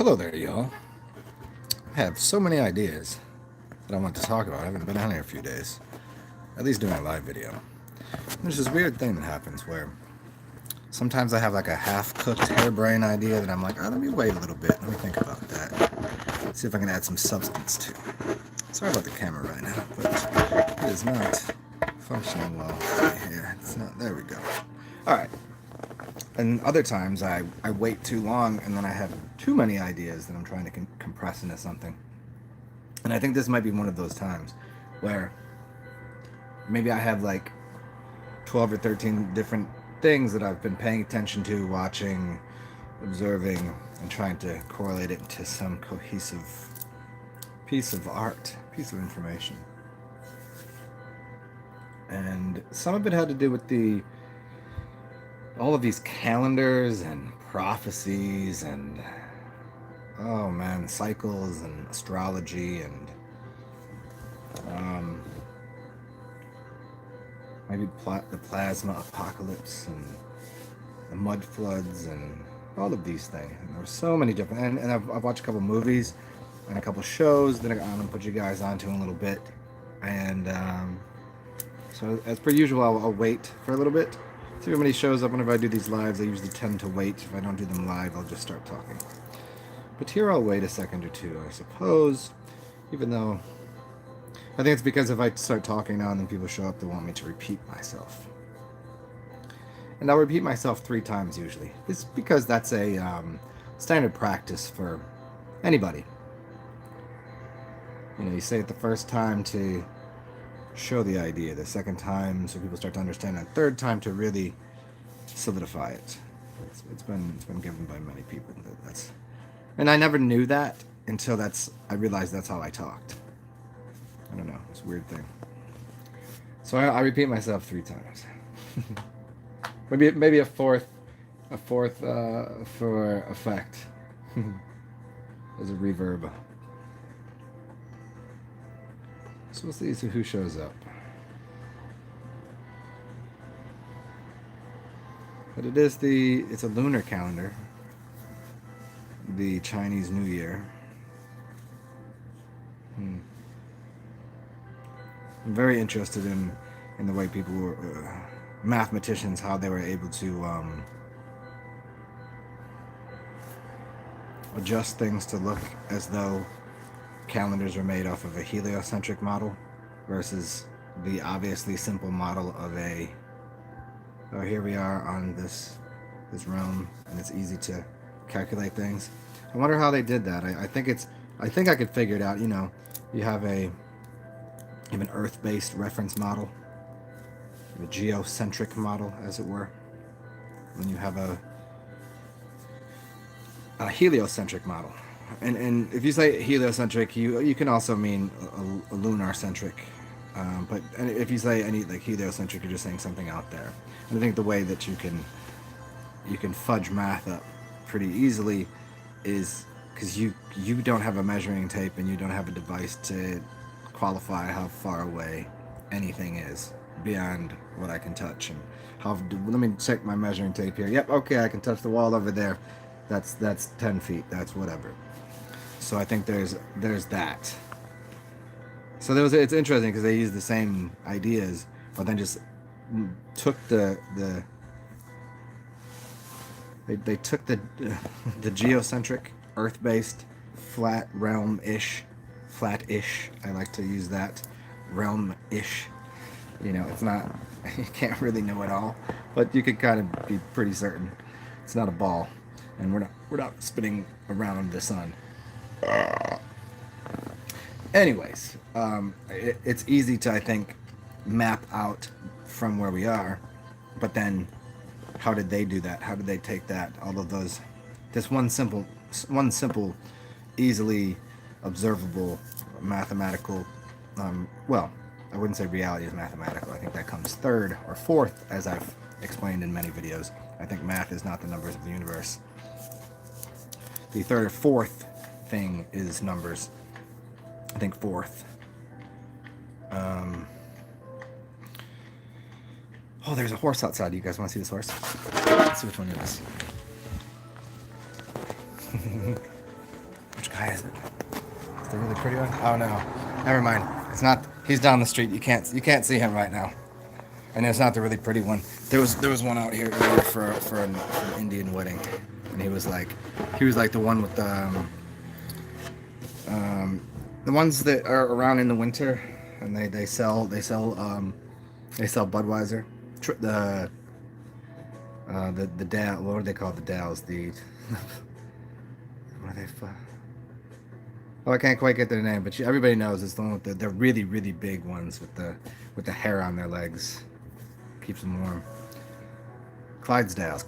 Hello there, y'all. I have so many ideas that I want to talk about. I haven't been on here a few days, at least doing a live video. There's this weird thing that happens where sometimes I have like a half-cooked harebrained idea that I'm like, oh, let me wait a little bit. Let me think about that. See if I can add some substance to. Sorry about the camera right now, but it is not functioning well here. It's not. There we go. All right. And other times I wait too long and then I have too many ideas that I'm trying to compress into something. And I think this might be one of those times where maybe I have like 12 or 13 different things that I've been paying attention to, watching, observing, and trying to correlate it into some cohesive piece of art, piece of information. And some of it had to do with all of these calendars and prophecies and oh man, cycles and astrology and maybe the plasma apocalypse and the mud floods and all of these things. And there were so many different, and I've watched a couple movies and a couple shows that I'm gonna put you guys onto in a little bit. And so as per usual, I'll wait for a little bit. See if anybody shows up. Whenever I do these lives, I usually tend to wait. If I don't do them live, I'll just start talking. But here I'll wait a second or two, I suppose, even though I think it's because if I start talking now and then people show up, they want me to repeat myself. And I'll repeat myself 3 times usually. It's because that's a standard practice for anybody. You know, you say it the first time to show the idea, the second time so people start to understand, and third time to really solidify it. It's been given by many people. And I never knew that until I realized that's how I talked. I don't know, it's a weird thing. So I repeat myself 3 times. maybe a fourth for effect. As a reverb. So we'll see who shows up. But it's a lunar calendar. The Chinese New Year. I'm very interested in the way people were, mathematicians, how they were able to adjust things to look as though calendars are made off of a heliocentric model versus the obviously simple model of here we are on this realm and it's easy to calculate things. I wonder how they did that. I think I could figure it out. You know, you have an Earth-based reference model, a geocentric model, as it were. Then you have a heliocentric model. And if you say heliocentric, you can also mean a lunar-centric. But if you say any like heliocentric, you're just saying something out there. And I think the way that you can fudge math up pretty easily is because you don't have a measuring tape and you don't have a device to qualify how far away anything is beyond what I can touch. And let me check my measuring tape here. Yep, okay, I can touch the wall over there. That's 10 feet. That's whatever. So I think there's that. So it's interesting because they use the same ideas, but then just took they took the geocentric, Earth-based, flat realm-ish, flat-ish. I like to use that, realm-ish. You know, it's not, you can't really know it all, but you could kind of be pretty certain it's not a ball, and we're not spinning around the sun. Anyways, it's easy to, I think, map out from where we are, but then how did they do that? How did they take that, all of those, this one simple, easily observable mathematical, well, I wouldn't say reality is mathematical. I think that comes third or fourth, as I've explained in many videos. I think math is not the numbers of the universe. The third or fourth thing is numbers. I think fourth. Oh, there's a horse outside. Do you guys want to see this horse? Let's see which one it is. guy is it? Is the really pretty one? Oh no, never mind. It's not. He's down the street. You can't see him right now. And it's not the really pretty one. There was one out here earlier for an Indian wedding, and he was like the one with the ones that are around in the winter, and they sell Budweiser, the Dow, what do they call it? The Dows, the what are they? Oh, I can't quite get their name, but everybody knows it's the one with the really really big ones with the hair on their legs, keeps them warm. Clydesdales,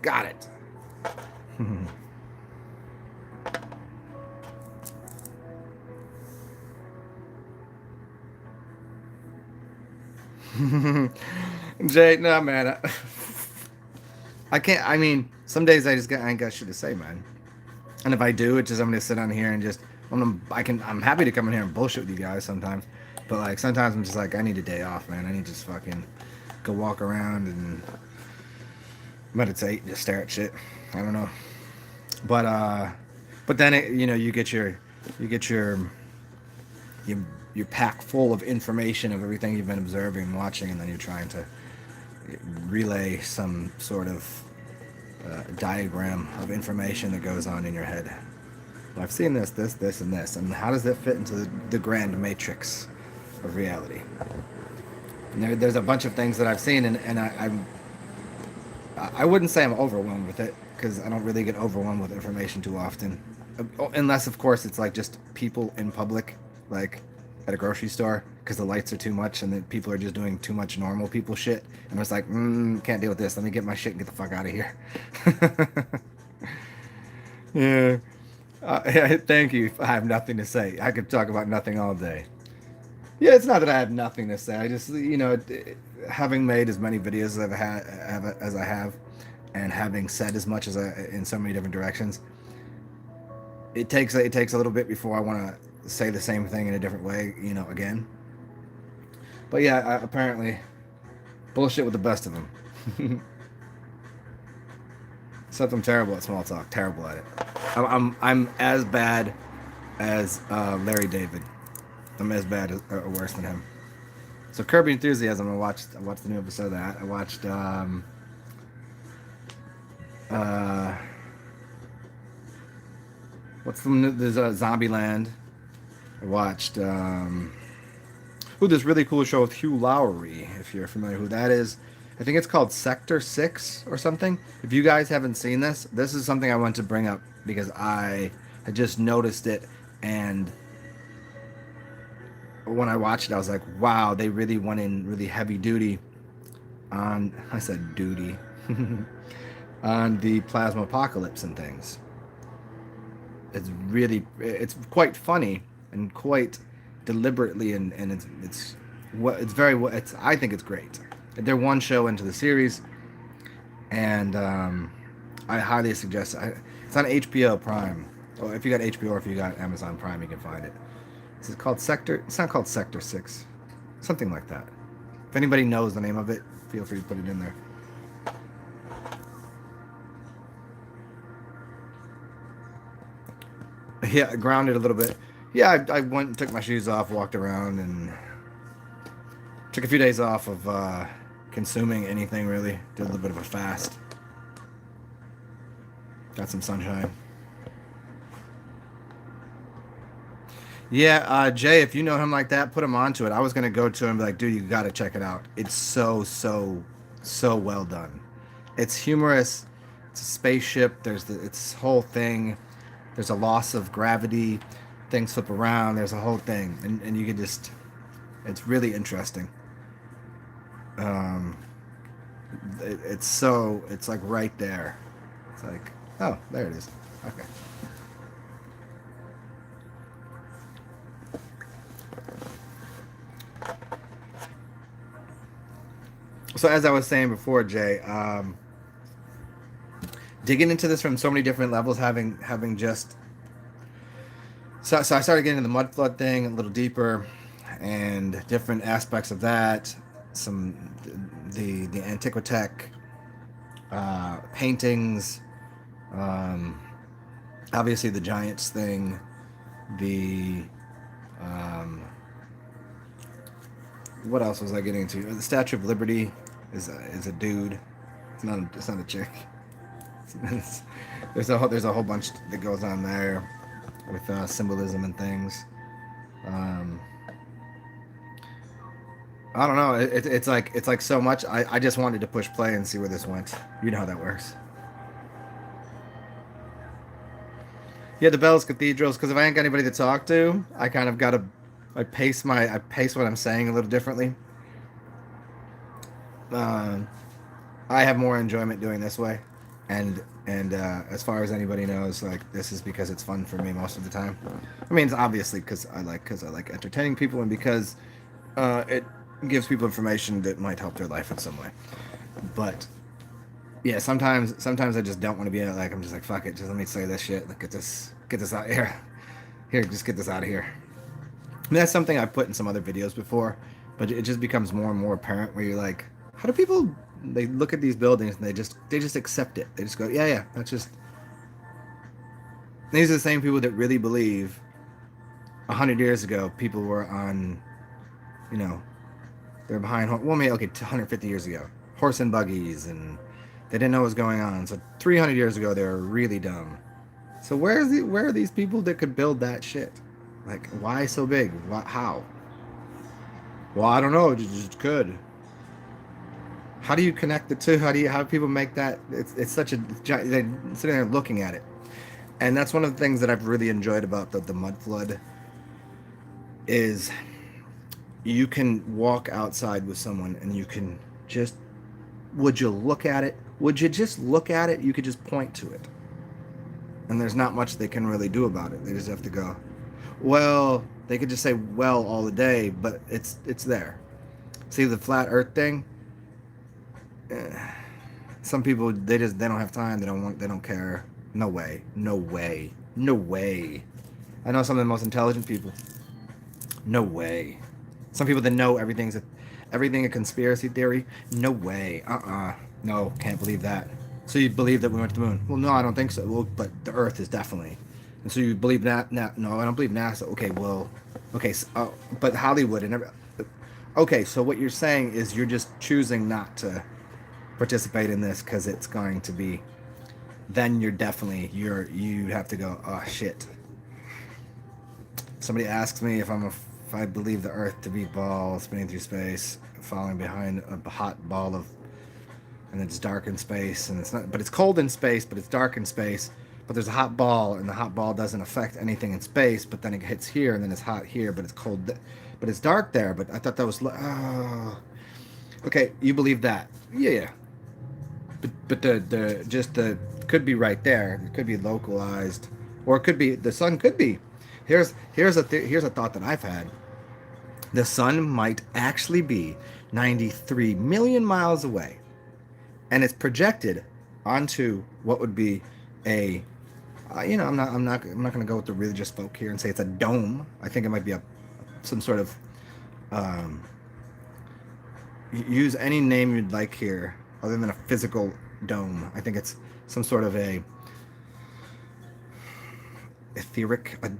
got it. Jay, no man, I can't. I mean, some days I ain't got shit to say, man. And if I do, it's just I'm gonna sit on here and just I'm happy to come in here and bullshit with you guys sometimes, but like sometimes I'm just like I need a day off, man. I need to just fucking go walk around and meditate, just stare at shit. I don't know, but then you get your pack full of information of everything you've been observing and watching, and then you're trying to relay some sort of diagram of information that goes on in your head. Well, I've seen this, and this, and how does that fit into the grand matrix of reality? And there's a bunch of things that I've seen, and I wouldn't say I'm overwhelmed with it, because I don't really get overwhelmed with information too often, unless of course it's like just people in public, like at a grocery store, because the lights are too much and the people are just doing too much normal people shit, and I was like, can't deal with this, let me get my shit and get the fuck out of here. Yeah. Thank you. I have nothing to say. I could talk about nothing all day. Yeah, it's not that I have nothing to say. I just, having made as many videos as I have, and having said as much as in so many different directions, it takes a little bit before I want to say the same thing in a different way, again. But yeah, I apparently bullshit with the best of them. Except I'm terrible at small talk. Terrible at it. I'm as bad as Larry David. I'm as bad as, or worse than him. So Curb Your Enthusiasm. I watched the new episode of that. I watched what's the new? There's Zombieland. I watched this really cool show with Hugh Laurie. If you're familiar who that is. I think it's called Sector 6 or something. If you guys haven't seen this is something I want to bring up because I had just noticed it, and when I watched it I was like, wow, they really went in really heavy duty on, I said duty, on the plasma apocalypse and things. It's quite funny and quite deliberately, and I think it's great. They're one show into the series, and I highly suggest it. It's on HBO Prime. Well, if you got HBO or if you got Amazon Prime, you can find it. This is called Sector. It's not called Sector 6, something like that. If anybody knows the name of it, feel free to put it in there. Yeah, grounded a little bit. Yeah, I went and took my shoes off, walked around, and took a few days off of consuming anything, really. Did a little bit of a fast. Got some sunshine. Yeah, Jay, if you know him like that, put him onto it. I was going to go to him and be like, dude, you got to check it out. It's so well done. It's humorous. It's a spaceship. It's this whole thing. There's a loss of gravity. Things flip around. There's a whole thing. And you can just... It's really interesting. It's like right there. It's like, oh, there it is. Okay. So as I was saying before, Jay, digging into this from so many different levels, having just... So I started getting into the mud flood thing a little deeper, and different aspects of that, the Antiquitech paintings, obviously the Giants thing, The what else was I getting into? The Statue of Liberty is a dude. It's not a chick. There's a whole bunch that goes on there with symbolism and things. Um, I don't know. It's like so much. I just wanted to push play and see where this went. You know how that works. Yeah, the bells, cathedrals. Because if I ain't got anybody to talk to, I kind of got to. I pace what I'm saying a little differently. Uh, I have more enjoyment doing this way, and as far as anybody knows, like this is because it's fun for me most of the time. I mean, it's obviously because I like entertaining people and because it gives people information that might help their life in some way. But yeah, sometimes I just don't want to be like I'm just like fuck it, just let me say this shit. Like get this out here, just get this out of here. And that's something I've put in some other videos before, but it just becomes more and more apparent where you're like, how do people they look at these buildings and they just accept it. They just go, yeah, that's just these are the same people that really believe 100 years ago people were on, you know, they're behind well maybe okay 150 years ago horse and buggies and they didn't know what was going on. So 300 years ago they were really dumb. So where are these people that could build that shit? Like why so big? How? Well, I don't know. It just could. How do you connect the two? How do people make that? It's such a they're sitting there looking at it, and that's one of the things that I've really enjoyed about the mud flood is you can walk outside with someone and you can just would you look at it? Would you just look at it? You could just point to it, and there's not much they can really do about it. They just have to go. Well, they could just say well all the day, but it's there. See the flat Earth thing. Some people they don't have time. They don't care. No way. No way. No way. I know some of the most intelligent people. No way. Some people that know everything a conspiracy theory. No way. No, can't believe that. So you believe that we went to the moon? Well, no, I don't think so. Well, but the Earth is definitely. And so you believe that? No, I don't believe NASA. Okay, well, okay, so, but Hollywood and okay. So what you're saying is you're just choosing not to participate in this because it's going to be then you have to go oh shit. Somebody asks me if I believe the earth to be ball spinning through space falling behind a hot ball of and it's dark in space and it's not but it's cold in space but it's dark in space but there's a hot ball and the hot ball doesn't affect anything in space but then it hits here and then it's hot here but it's cold but it's dark there but I thought that was okay you believe that yeah. But the just the could be right there. It could be localized, or it could be the sun could be. Here's a thought that I've had. The sun might actually be 93 million miles away, and it's projected onto what would be a. I'm not going to go with the religious folk here and say it's a dome. I think it might be some sort of. Use any name you'd like here other than a physical dome. I think it's some sort of a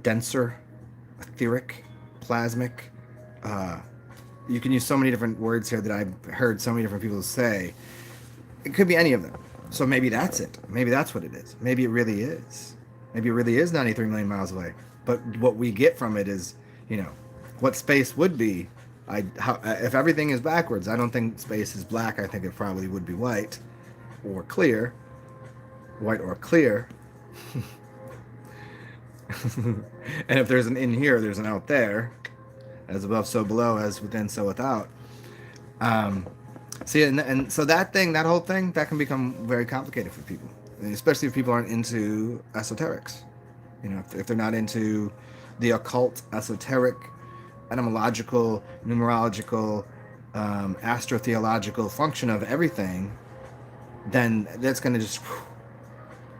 denser, etheric, plasmic. You can use so many different words here that I've heard so many different people say. It could be any of them. So maybe that's it. Maybe that's what it is. Maybe it really is. Maybe it really is 93 million miles away. But what we get from it is, what space would be. If everything is backwards, I don't think space is black. I think it probably would be white or clear. White or clear. And if there's an in here, there's an out there. As above, so below. As within, so without. See, and so that whole thing, that can become very complicated for people, especially if people aren't into esoterics. If they're not into the occult, esoteric, etymological, numerological, astrotheological function of everything, then that's going to just.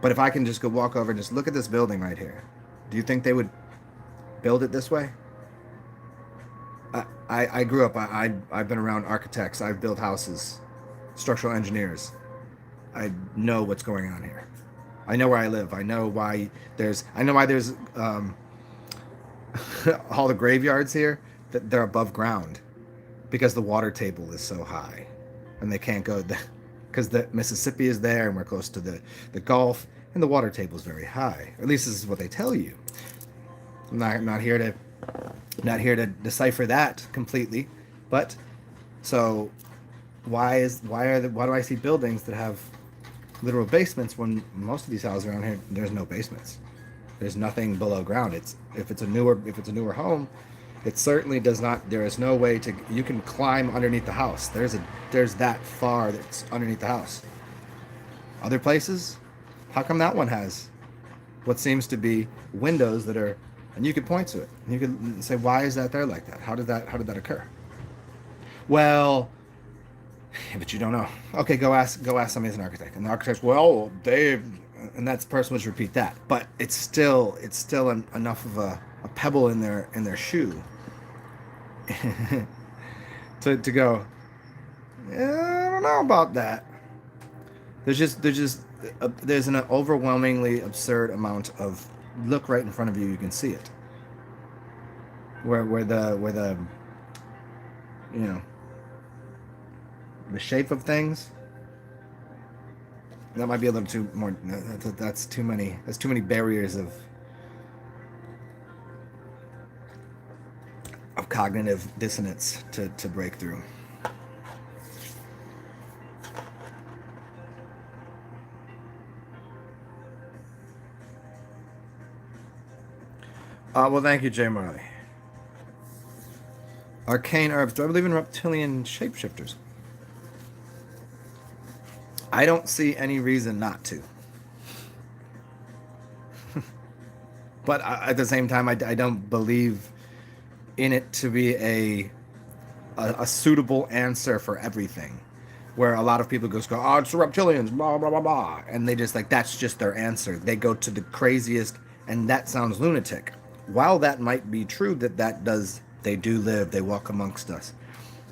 But if I can just go walk over and just look at this building right here, do you think they would build it this way? I grew up. I've been around architects. I've built houses, structural engineers. I know what's going on here. I know where I live. I know why there's all the graveyards here, they're above ground because the water table is so high, and they can't go because the Mississippi is there, and we're close to the Gulf, and the water table is very high. Or at least this is what they tell you. I'm not here to decipher that completely, but so why do I see buildings that have literal basements when most of these houses around here there's no basements? There's nothing below ground. If it's a newer home, it certainly does not. There is no way to. You can climb underneath the house. There's that far that's underneath the house. Other places, how come that one has what seems to be windows that are, and you could point to it. You could say, why is that there like that? How did that occur? Well, but you don't know. Okay, go ask somebody who's an architect. And the architect's, well, and that person would repeat that. But it's still enough of a pebble in their shoe to go, yeah, I don't know about that. There's an overwhelmingly absurd amount of, look right in front of you, you can see it. Where the you know, the shape of things, that might be a little too more. That's too many. That's too many barriers of cognitive dissonance to break through. Well, thank you, Jay Marley. Arcane herbs. Do I believe in reptilian shapeshifters? I don't see any reason not to. But at the same time, I don't believe in it to be a suitable answer for everything. Where a lot of people just go, oh, it's the reptilians, blah, blah, blah, blah. And they just, like, that's just their answer. They go to the craziest, and that sounds lunatic. While that might be true, they do live, they walk amongst us.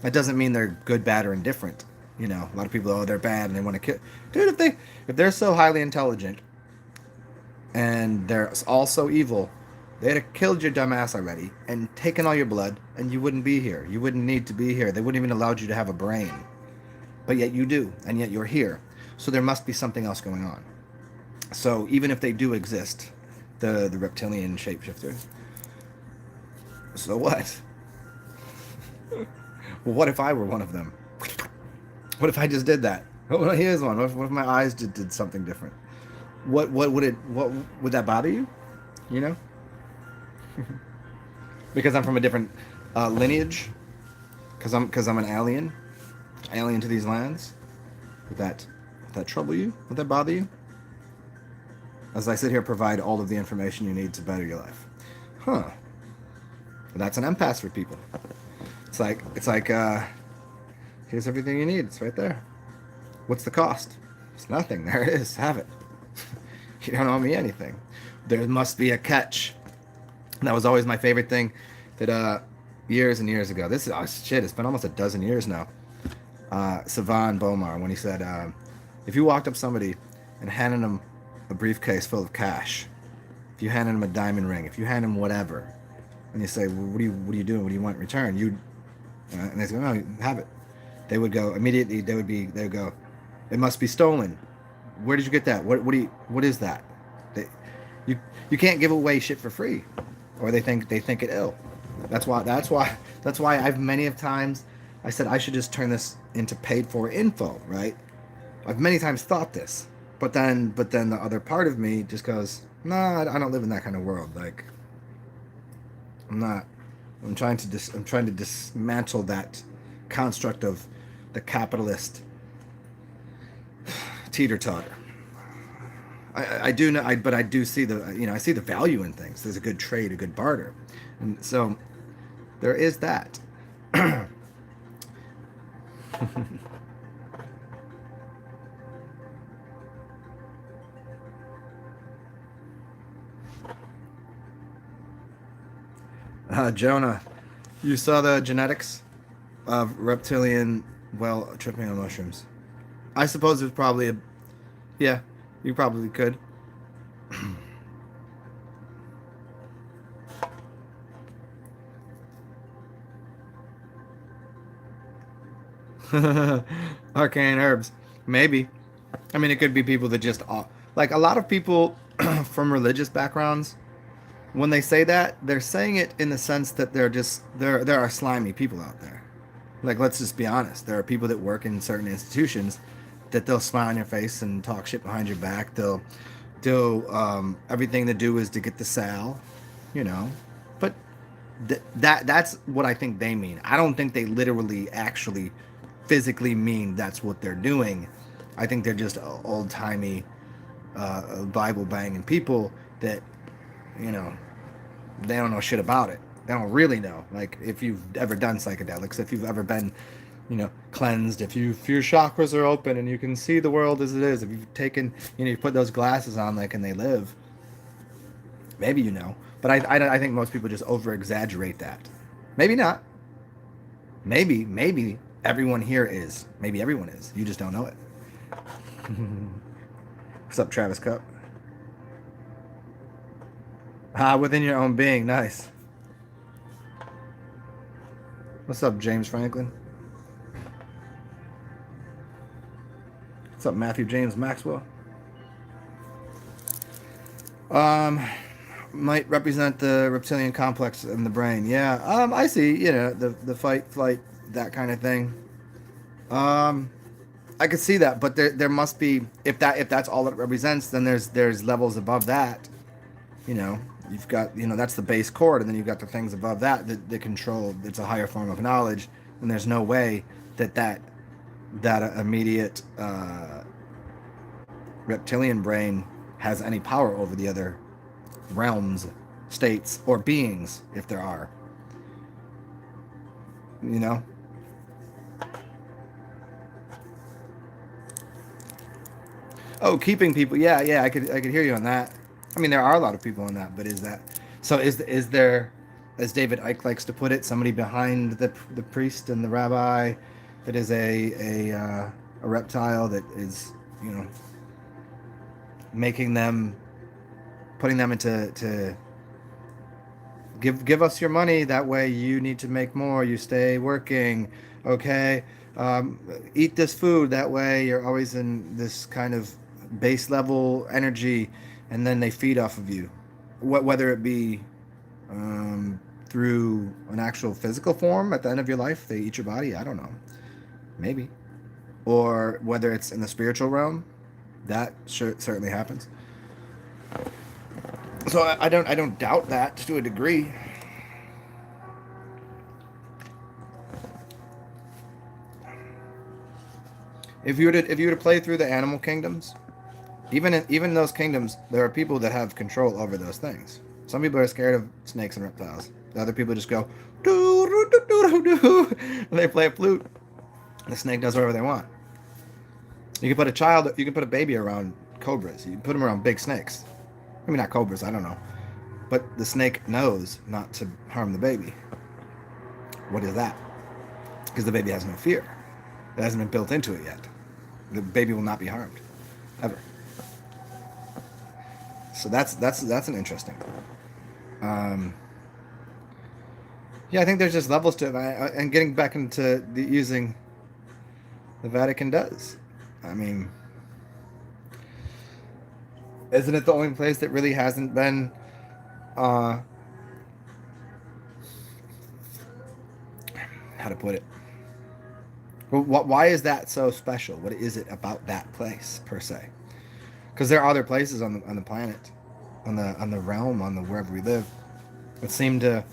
That doesn't mean they're good, bad, or indifferent. You know, a lot of people, oh, they're bad and they want to kill. Dude, if they're so highly intelligent and they're also evil, they'd have killed your dumb ass already and taken all your blood, and you wouldn't be here. You wouldn't need to be here. They wouldn't even allow you to have a brain. But yet you do, and yet you're here. So there must be something else going on. So even if they do exist, the reptilian shapeshifters, so what? Well, what if I were one of them? What if I just did that? Oh, here's one. What if my eyes just did something different? What would that bother you? You know? Because I'm from a different lineage. Because I'm an alien to these lands. Would that trouble you? Would that bother you? As I sit here, provide all of the information you need to better your life. Huh. That's an empath for people. It's like here's everything you need. It's right there. What's the cost? It's nothing. There it is. Have it. You don't owe me anything. There must be a catch. And that was always my favorite thing that years and years ago. This is, oh shit, it's been almost a dozen years now. Savan Bomar, when he said, if you walked up somebody and handed them a briefcase full of cash, if you handed them a diamond ring, if you handed them whatever, and you say, well, what are you doing? What do you want in return? And they say, no, have it. They would go immediately. They would go, it must be stolen. Where did you get that? What is that? You can't give away shit for free, or they think it ill. That's why I've many of times I said I should just turn this into paid for info, right? I've many times thought this, but then the other part of me just goes, nah, I don't live in that kind of world. Like, I'm trying to dismantle that construct of the capitalist teeter-totter. I do know, but I do see I see the value in things. There's a good trade, a good barter, and so there is that. Jonah, you saw the genetics of reptilian, well, tripping on mushrooms. I suppose it's probably yeah, you probably could. Arcane herbs. Maybe. I mean, it could be people that just like a lot of people from religious backgrounds. When they say that, they're saying it in the sense that there are slimy people out there. Like, let's just be honest. There are people that work in certain institutions that they'll smile on your face and talk shit behind your back. They'll everything they do is to get the sal, you know. But that's what I think they mean. I don't think they literally actually physically mean that's what they're doing. I think they're just old timey Bible banging people that, you know, they don't know shit about it. They don't really know. Like, if you've ever done psychedelics, if you've ever been, cleansed, if your chakras are open and you can see the world as it is, if you've taken, you put those glasses on, like, and they live, maybe you know. But I think most people just over exaggerate that. Maybe not. Maybe everyone here is. Maybe everyone is. You just don't know it. What's up, Travis Cup? Within your own being. Nice. What's up, James Franklin? What's up, Matthew James Maxwell? Might represent the reptilian complex in the brain. Yeah. I see. The fight, flight, that kind of thing. I could see that, but there must be, if that's all it represents, then there's levels above that. You've got, that's the base chord, and then you've got the things above that control. It's a higher form of knowledge, and there's no way that immediate reptilian brain has any power over the other realms, states, or beings, if there are. Oh, keeping people. Yeah, I could hear you on that. I mean, there are a lot of people on that, but is that so? Is there, as David Icke likes to put it, somebody behind the priest and the rabbi that is a reptile that is, making them, putting them to give us your money, that way you need to make more, you stay working, okay, eat this food, that way you're always in this kind of base level energy, and then they feed off of you, whether it be through an actual physical form at the end of your life, they eat your body, I don't know, maybe, or whether it's in the spiritual realm, that certainly happens. So I don't doubt that to a degree. If you were to play through the animal kingdoms, even those kingdoms, there are people that have control over those things. Some people are scared of snakes and reptiles. The other people just go do do do do do do. They play a flute. The snake does whatever they want. You can put a baby around cobras. You can put them around big snakes. Maybe not cobras, I don't know. But the snake knows not to harm the baby. What is that? Because the baby has no fear. It hasn't been built into it yet. The baby will not be harmed, ever. So that's an interesting. Yeah, I think there's just levels to it, and getting back into using the Vatican does. I mean, isn't it the only place that really hasn't been how to put it? Well, why is that so special? What is it about that place per se? Because there are other places on the planet, on the realm, on the wherever we live, that seem to,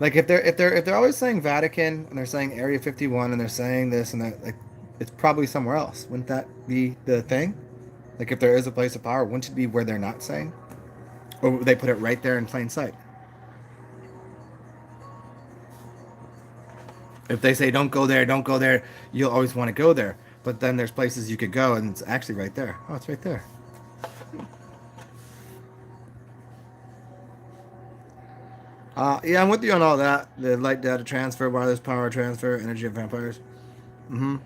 like, if they're always saying Vatican and they're saying Area 51 and they're saying this and that, like, it's probably somewhere else. Wouldn't that be the thing? Like, if there is a place of power, wouldn't it be where they're not saying? Or they put it right there in plain sight? If they say don't go there, you'll always want to go there. But then there's places you could go and it's actually right there. Oh, it's right there. Yeah, I'm with you on all that. The light data transfer, wireless power transfer, energy of vampires. Mm-hmm.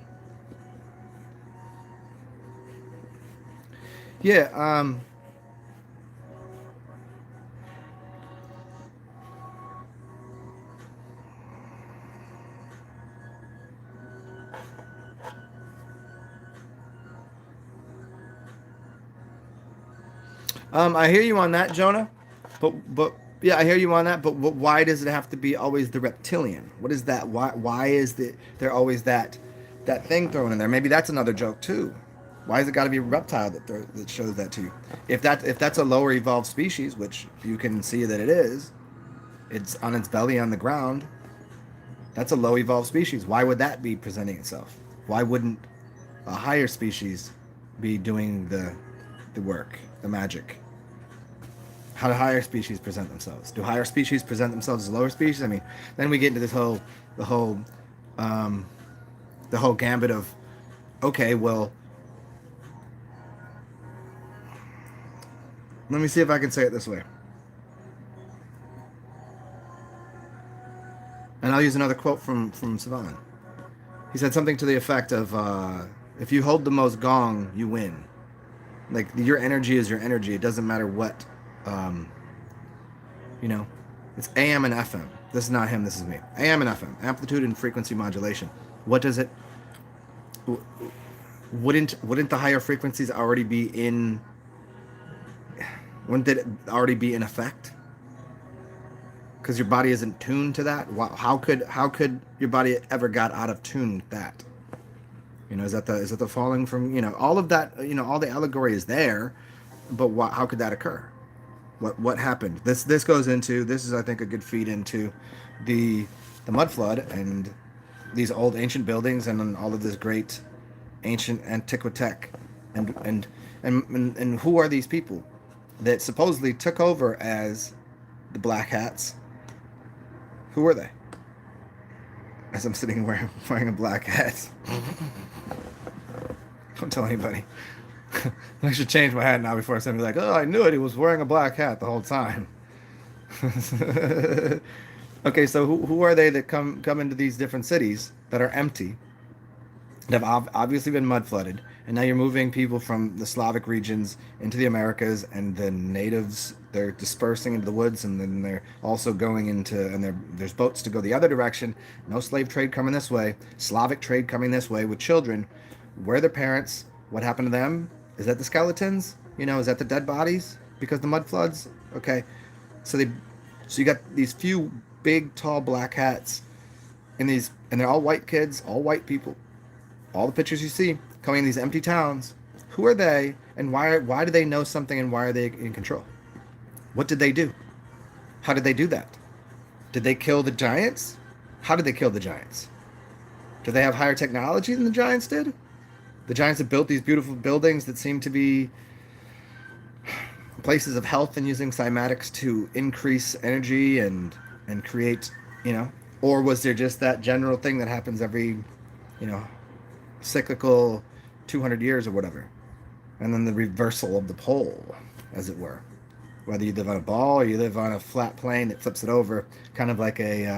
Yeah, I hear you on that, Jonah. But yeah, I hear you on that. But why does it have to be always the reptilian? What is that? Why is there always that thing thrown in there? Maybe that's another joke too. Why has it got to be a reptile that shows that to you? If that's a lower evolved species, which you can see that it is, it's on its belly on the ground. That's a low evolved species. Why would that be presenting itself? Why wouldn't a higher species be doing the work, the magic? How do higher species present themselves? Do higher species present themselves as lower species? I mean, then we get into the whole, um, the whole gambit of, okay, well, let me see if I can say it this way. And I'll use another quote from Savan. He said something to the effect of, "If you hold the most gong, you win. Like your energy is your energy. It doesn't matter what, um, you know. It's AM and FM. This is not him. This is me. AM and FM, amplitude and frequency modulation. What does it? Wouldn't the higher frequencies already be in? Wouldn't it already be in effect? Because your body isn't tuned to that. How could your body ever got out of tune with that? You know, is that the falling from, all of that, all the allegory is there, but how could that occur? What happened? This goes into, this is, I think, a good feed into the mud flood and these old ancient buildings and all of this great ancient antiquitech and who are these people that supposedly took over as the black hats? Who are they? As I'm sitting wearing a black hat. Don't tell anybody. I should change my hat now before somebody's like, oh, I knew it. He was wearing a black hat the whole time. Okay, so who are they that come into these different cities that are empty, that have obviously been mud flooded, and now you're moving people from the Slavic regions into the Americas, and the natives, they're dispersing into the woods, and then they're also going into, and there's boats to go the other direction. No slave trade coming this way. Slavic trade coming this way with children. Where are their parents? What happened to them? Is that the skeletons? Is that the dead bodies because the mud floods? Okay, so you got these few big, tall black hats, and they're all white kids, all white people. All the pictures you see coming in these empty towns. Who are they, and why do they know something, and why are they in control? What did they do? How did they do that? Did they kill the giants? How did they kill the giants? Do they have higher technology than the giants did? The giants have built these beautiful buildings that seem to be places of health and using cymatics to increase energy and create, or was there just that general thing that happens every, cyclical 200 years or whatever, and then the reversal of the pole, as it were, whether you live on a ball or you live on a flat plane that flips it over, kind of like if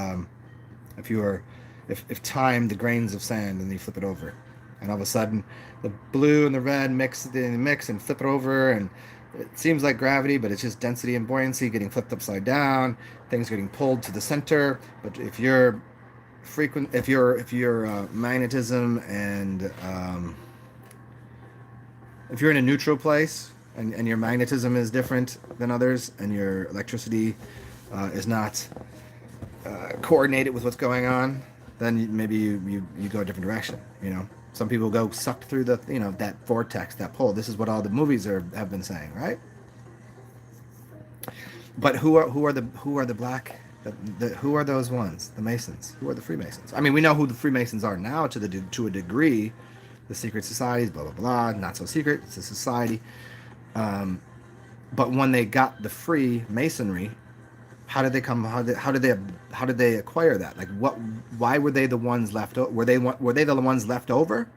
time the grains of sand and you flip it over, and all of a sudden the blue and the red mix and flip it over, and it seems like gravity, but it's just density and buoyancy getting flipped upside down, things getting pulled to the center. But if your magnetism and if you're in a neutral place, and your magnetism is different than others, and your electricity is not coordinated with what's going on, then maybe you go a different direction. Some people go sucked through the that vortex, that pole. This is what all the movies have been saying, right? But who are the black? Who are those ones? The Masons. Who are the Freemasons? I mean, we know who the Freemasons are now to a degree. The secret societies, blah blah blah. Not so secret. It's a society. But when they got the Freemasonry, how did they come? How did they acquire that? Like what? Why were they the ones left? Were they the ones left over?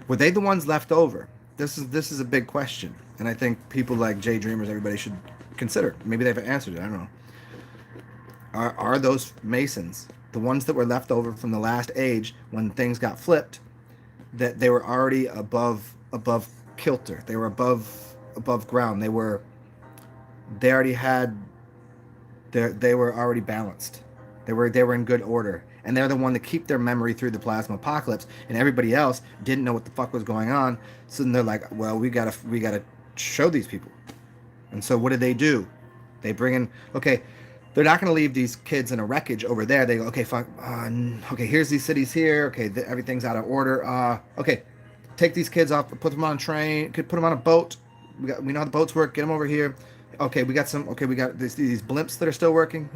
Were they the ones left over? This is a big question, and I think people like Jay Dreamers, everybody should consider. Maybe they've answered it. I don't know. Are those Masons the ones that were left over from the last age when things got flipped? That they were already above kilter. They were above ground. They were already balanced. They were in good order, and they're the one to keep their memory through the plasma apocalypse, and everybody else didn't know what the fuck was going on. So then they're like, well, we gotta show these people. And so what do? They bring in, okay, they're not going to leave these kids in a wreckage over there. They go, okay, fuck, okay, here's these cities here. Okay, everything's out of order. Okay, take these kids off, put them on a train, put them on a boat. We know how the boats work. Get them over here. Okay, we got these blimps that are still working.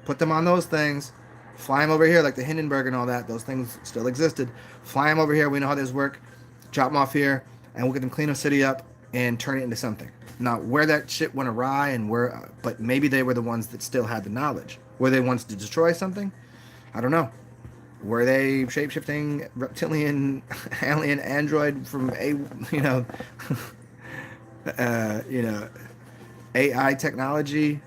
Put them on those things. Fly them over here, like the Hindenburg and all that. Those things still existed. Fly them over here. We know how this work. Drop them off here, and we'll get them clean the city up and turn it into something. Now, where that shit went awry and but maybe they were the ones that still had the knowledge. Were they ones to destroy something? I don't know. Were they shape-shifting reptilian alien android from AI technology?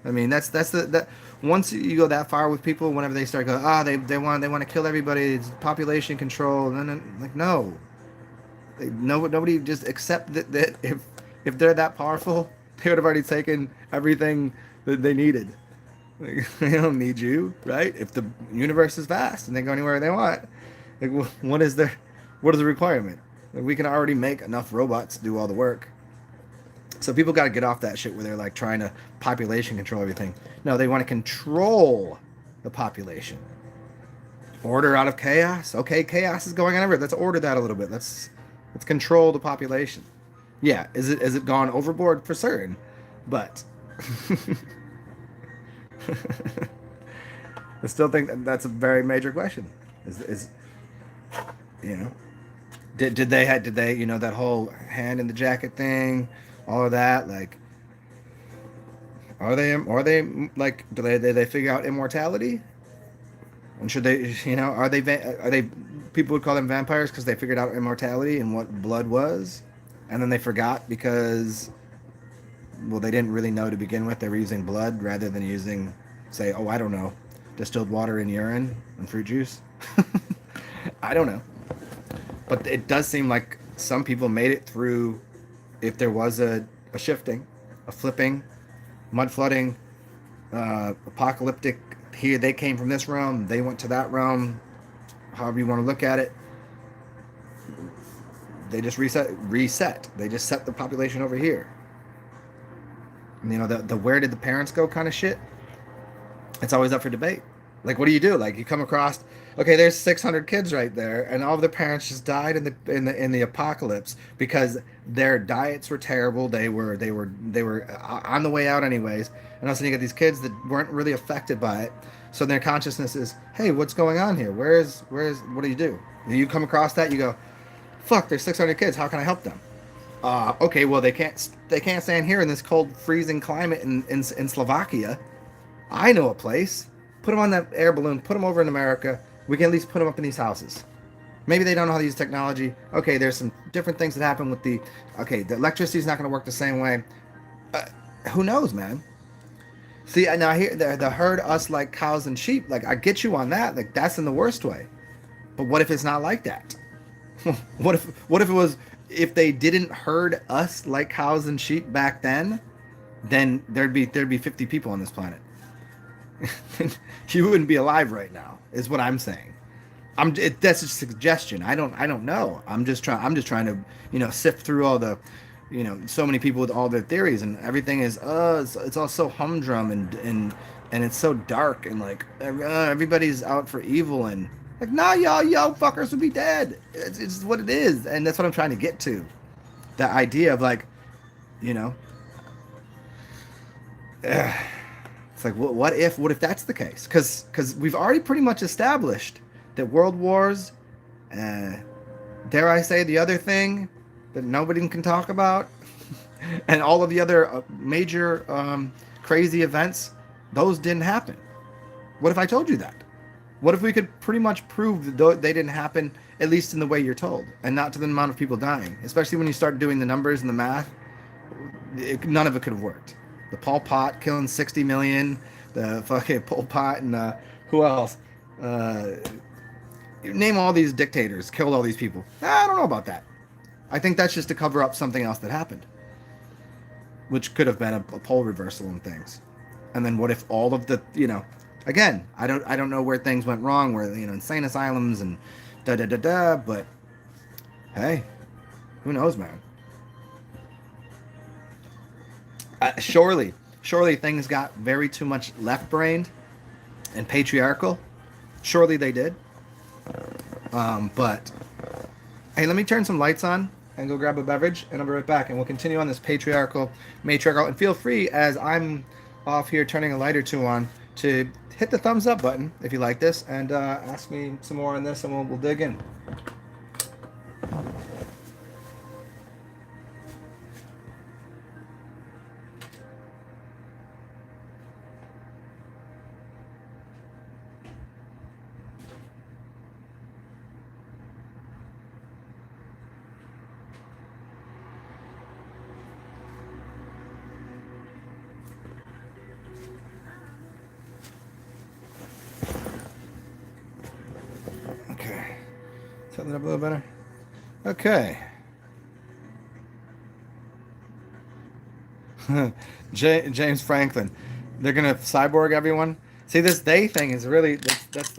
I mean, that's that. Once you go that far with people, whenever they start going, they want to kill everybody, it's population control, and then like no, nobody just accept that if they're that powerful, they would have already taken everything that they needed. Like, they don't need you, right? If the universe is vast and they go anywhere they want, like what is the requirement? Like, we can already make enough robots to do all the work. So people got to get off that shit where they're like trying to population control everything. No, they want to control the population. Order out of chaos. Okay, chaos is going on everywhere. Let's order that a little bit. Let's control the population. Yeah, is it gone overboard for certain? But I still think that's a very major question. Did they that whole hand in the jacket thing, all of that, like, are they like, do they figure out immortality? And should they, are they people would call them vampires because they figured out immortality and what blood was, and then they forgot because, well, they didn't really know to begin with. They were using blood rather than using, say, I don't know, distilled water and urine and fruit juice. I don't know. But it does seem like some people made it through, if there was a shifting, a flipping, mud flooding, apocalyptic, here they came from this realm, they went to that realm, however you want to look at it. They just reset. They just set the population over here. The where did the parents go kind of shit, it's always up for debate. Like, what do you do? Like, you come across, okay, there's 600 kids right there, and all of their parents just died in the apocalypse because their diets were terrible. They were on the way out anyways, and all of a sudden you get these kids that weren't really affected by it. So their consciousness is, hey, what's going on here? Where's what do you do? You come across that, you go, fuck, there's 600 kids. How can I help them? Okay, well, they can't stand here in this cold, freezing climate in Slovakia. I know a place. Put them on that air balloon. Put them over in America. We can at least put them up in these houses. Maybe they don't know how to use technology. Okay, there's some different things that happen with the electricity is not going to work the same way. Who knows, man? See, now here the herd us like cows and sheep. Like, I get you on that. Like, that's in the worst way. But what if it's not like that? What if it was, if they didn't herd us like cows and sheep back then there'd be 50 people on this planet. You wouldn't be alive right now, is what I'm saying. That's a suggestion. I don't know. I'm just trying to sift through all the, so many people with all their theories, and everything is it's all so humdrum and it's so dark, and like everybody's out for evil, and like, nah, y'all fuckers would be dead. It's what it is, and that's what I'm trying to get to. The idea of like, it's like, what if that's the case? Because we've already pretty much established that world wars, dare I say the other thing that nobody can talk about, and all of the other major crazy events, those didn't happen. What if I told you that? What if we could pretty much prove that they didn't happen, at least in the way you're told, and not to the amount of people dying? Especially when you start doing the numbers and the math, none of it could have worked. The Pol Pot killing 60 million, the fucking Pol Pot, and who else? Name all these dictators, killed all these people. I don't know about that. I think that's just to cover up something else that happened, which could have been a pole reversal and things. And then what if all of the, again, I don't know where things went wrong, where, insane asylums and but hey, who knows, man? Surely things got very too much left-brained and patriarchal. Surely they did. But hey, let me turn some lights on and go grab a beverage, and I'll be right back, and we'll continue on this matriarchal. And feel free, as I'm off here turning a light or two on, to hit the thumbs up button if you like this, and ask me some more on this, and we'll dig in. Okay, set that up a little better. Okay. James Franklin. They're gonna cyborg everyone. See, this they thing is really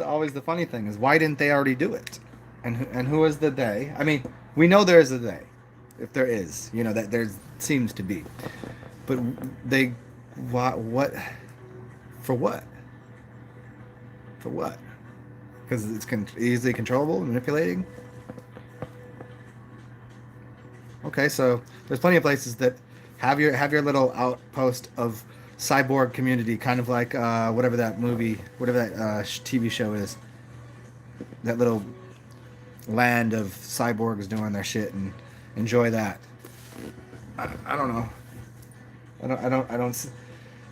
always the funny thing is why didn't they already do it? And who is the they? I mean, we know there is a they, if there is, that there seems to be, but they what for what for what? Because it's easily controllable, manipulating. Okay, so there's plenty of places that have your little outpost of cyborg community, kind of like whatever that movie, whatever that TV show is. That little land of cyborgs doing their shit and enjoy that. I don't know. I don't.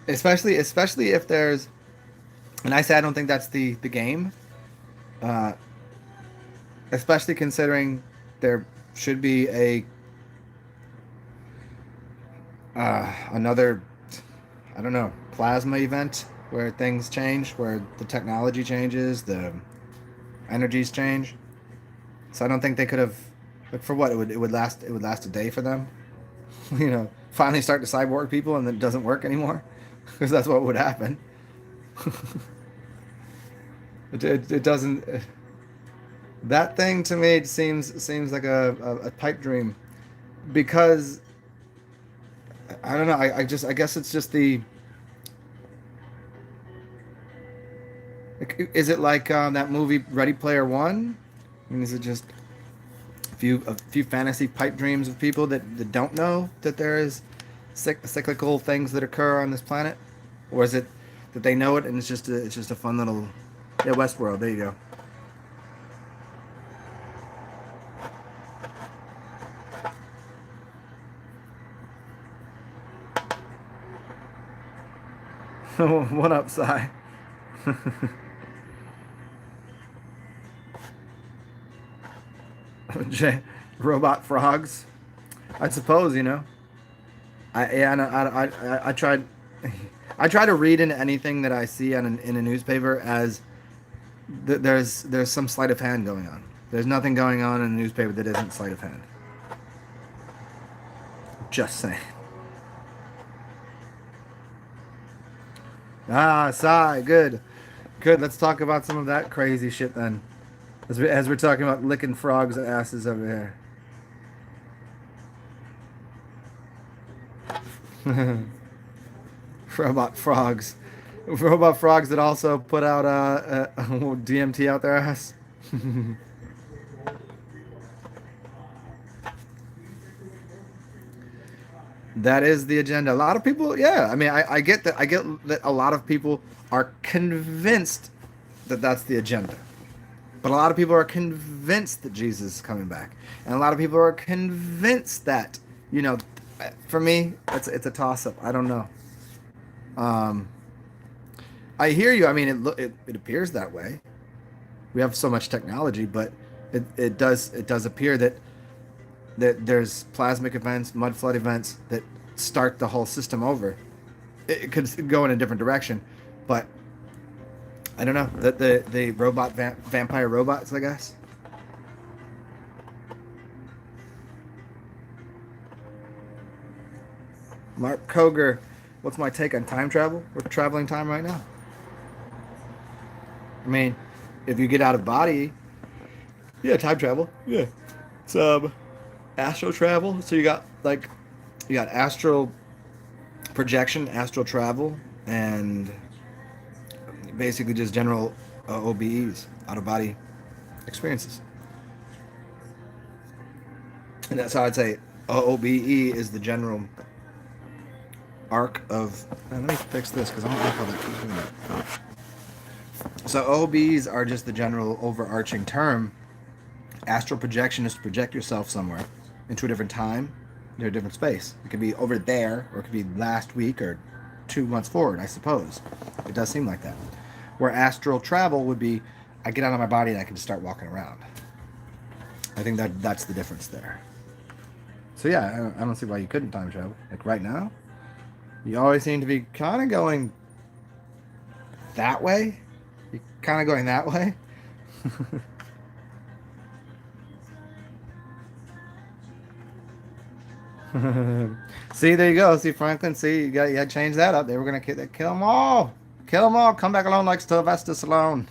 Especially if there's, and I say I don't think that's the game. Uh, Especially considering there should be another, I don't know, plasma event where things change, where the technology changes, the energies change. So I don't think they could have, like, for what it would last a day for them, finally start to cyborg people and then it doesn't work anymore, because that's what would happen. It doesn't. That thing to me seems like a pipe dream, because I don't know. I guess it's just the. Is it like that movie Ready Player One? I mean, is it just a few fantasy pipe dreams of people that don't know that there is cyclical things that occur on this planet, or is it that they know it and it's just a fun little, yeah, Westworld. There you go. What up, Cy? Robot frogs. I suppose, I yeah, I tried. I try to read into anything that I see in a newspaper as there's some sleight of hand going on. There's nothing going on in a newspaper that isn't sleight of hand. Just saying. Ah, sigh. Good, good. Let's talk about some of that crazy shit then. As we're talking about licking frogs' asses over here. Robot frogs. Robot frogs that also put out DMT out their ass. That is the agenda. A lot of people, yeah. I mean, I get that. I get that a lot of people are convinced that that's the agenda. But a lot of people are convinced that Jesus is coming back, and a lot of people are convinced that, for me, it's a toss up. I don't know. Um, I hear you. I mean, it appears that way. We have so much technology, but it does appear that there's plasmic events, mud flood events that start the whole system over. It could go in a different direction, but I don't know. The robot vampire robots, I guess. Mark Koger, what's my take on time travel? We're traveling time right now. I mean, if you get out of body, yeah, time travel. Yeah, it's astral travel. So you got astral projection, astral travel, and basically just general OBEs, out of body experiences. And that's how I'd say OBE is the general arc of. Let me fix this because I don't like how that keeps doing that. So OBEs are just the general overarching term. Astral projection is to project yourself somewhere into a different time, into a different space. It could be over there, or it could be last week, or 2 months forward, I suppose. It does seem like that. Where astral travel would be, I get out of my body and I can just start walking around. I think that's the difference there. So yeah, I don't see why you couldn't time travel. Like right now, you always seem to be kind of going that way. You're kind of going that way. See, there you go. See, Franklin. See, you got to change that up. They were gonna kill them all. Kill them all. Come back alone like Sylvester Stallone.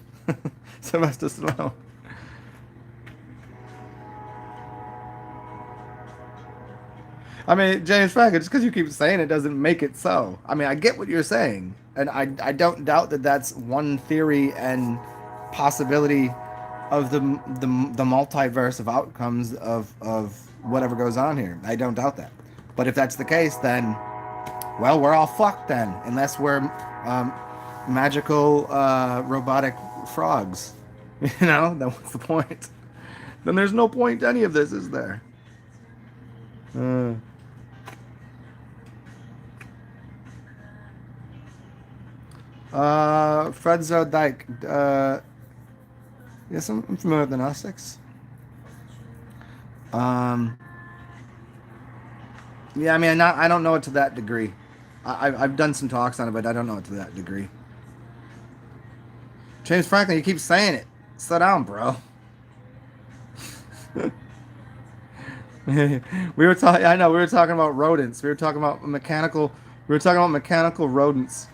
Sylvester Stallone. I mean, James Franklin, just because you keep saying it doesn't make it so. I mean, I get what you're saying, and I don't doubt that that's one theory and possibility of the multiverse of outcomes of whatever goes on here. I don't doubt that. But if that's the case, then, well, we're all fucked then, unless we're magical robotic frogs. You know, then what's the point? Then there's no point to any of this, is there? Fred Zodike. Yes, I'm familiar with the Gnostics. Yeah, I mean, I don't know it to that degree. I've done some talks on it, but I don't know it to that degree. James Franklin, you keep saying it. Slow down, bro. We were talking. I know we were talking about rodents. We were talking about mechanical. We were talking about mechanical rodents.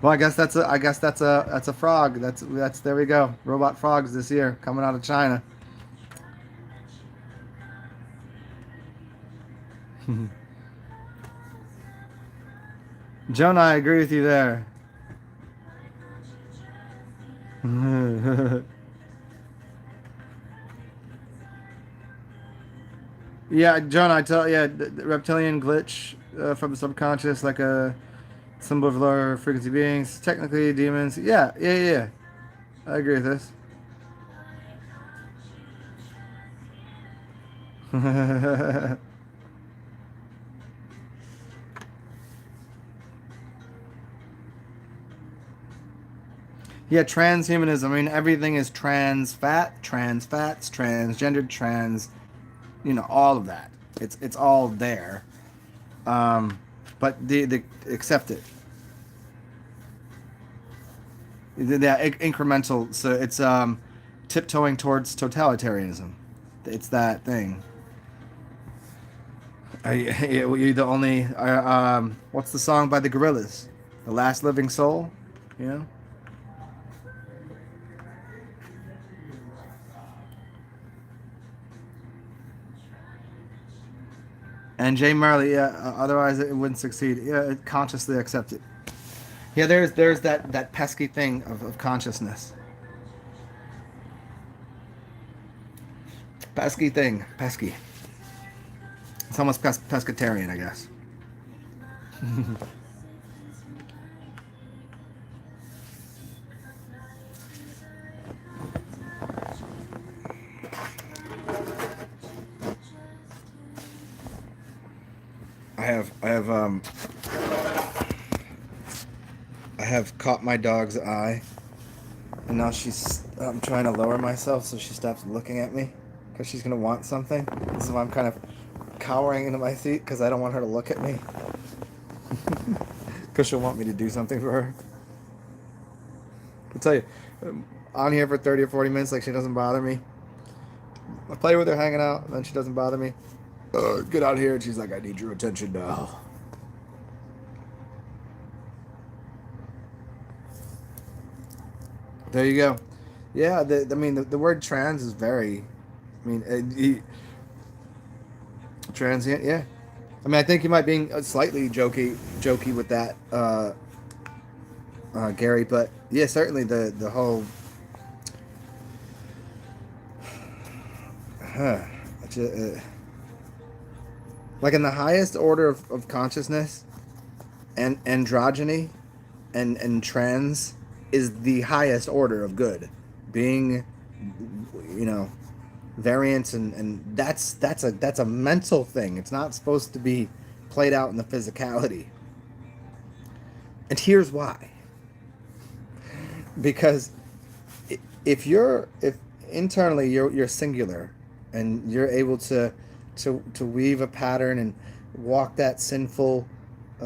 Well, I guess that's a frog. That's there we go. Robot frogs this year coming out of China. Jonah, I agree with you there. Yeah, John, I tell yeah, the reptilian glitch from the subconscious, like a symbol of lower frequency beings. Technically, demons. Yeah. I agree with this. Yeah, transhumanism. I mean, everything is trans fat, trans fats, transgendered, trans. You know, all of that. It's all there. But the accept it. The incremental. So it's tiptoeing towards totalitarianism. It's that thing. You're the only. What's the song by the Gorillas? The Last Living Soul. You know. And Jay Marley, yeah. Otherwise, it wouldn't succeed. Yeah, consciously accept it. Yeah, there's that pesky thing of consciousness. Pesky thing, pesky. It's almost pescatarian, I guess. I have caught my dog's eye, and now I'm trying to lower myself so she stops looking at me, because she's gonna want something. So I'm kind of cowering into my seat because I don't want her to look at me, because she'll want me to do something for her. I'll tell you, on here for 30 or 40 minutes, like, she doesn't bother me. I play with her hanging out, and then she doesn't bother me. Get out here, and she's like, I need your attention now. There you go. Yeah, I mean, the word trans is very, I mean, transient, yeah. I mean, I think you might be slightly jokey with that, Gary. But yeah, certainly the whole, uh, like in the highest order of consciousness, and androgyny, and trans is the highest order of good, being, you know, variance, and that's a mental thing. It's not supposed to be played out in the physicality. And here's why. Because if internally you're singular, and you're able to weave a pattern and walk that sinful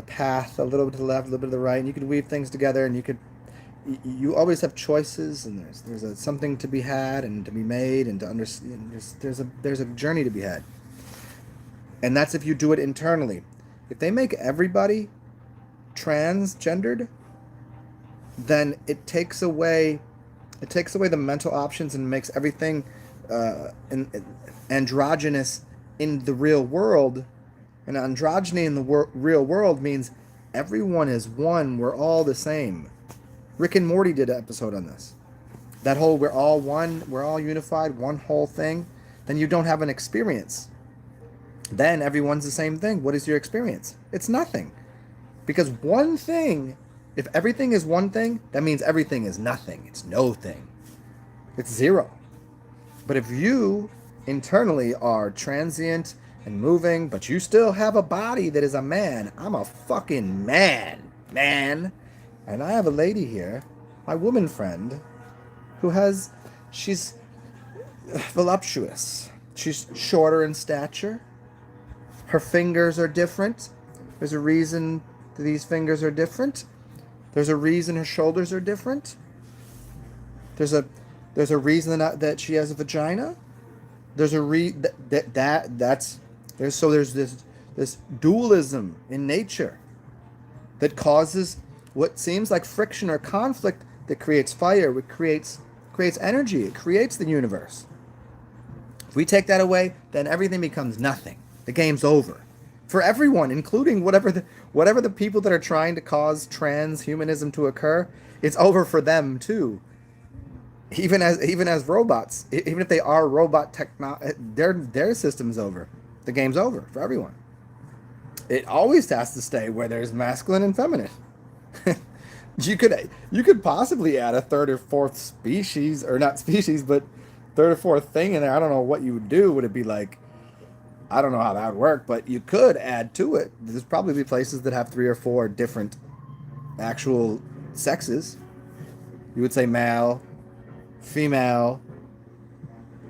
path, a little bit to the left, a little bit to the right, and you could weave things together, and you always have choices, and there's something to be had and to be made, and to understand. There's a journey to be had, and that's if you do it internally. If they make everybody transgendered, then it takes away the mental options and makes everything androgynous in the real world. And androgyny in the real world means everyone is one. We're all the same. Rick and Morty did an episode on this. That whole we're all one, we're all unified, one whole thing. Then you don't have an experience. Then everyone's the same thing. What is your experience? It's nothing. Because one thing, if everything is one thing, that means everything is nothing. It's no thing. It's zero. But if you internally are transient and moving, but you still have a body that is a man, I'm a fucking man. And I have a lady here, my woman friend, she's voluptuous. She's shorter in stature. Her fingers are different. There's a reason that these fingers are different. There's a reason her shoulders are different. There's a reason that she has a vagina. There's there's this dualism in nature that causes what seems like friction or conflict, that creates fire, it creates energy, it creates the universe. If we take that away, then everything becomes nothing. The game's over for everyone, including whatever the people that are trying to cause transhumanism to occur. It's over for them too. Even as robots, even if they are robot their system's over. The game's over for everyone. It always has to stay where there's masculine and feminine. You could possibly add a third or fourth species, or not species, but third or fourth thing in there. I don't know what you would do. Would it be like, I don't know how that would work, but you could add to it. There's probably places that have 3 or 4 different actual sexes. You would say male, female,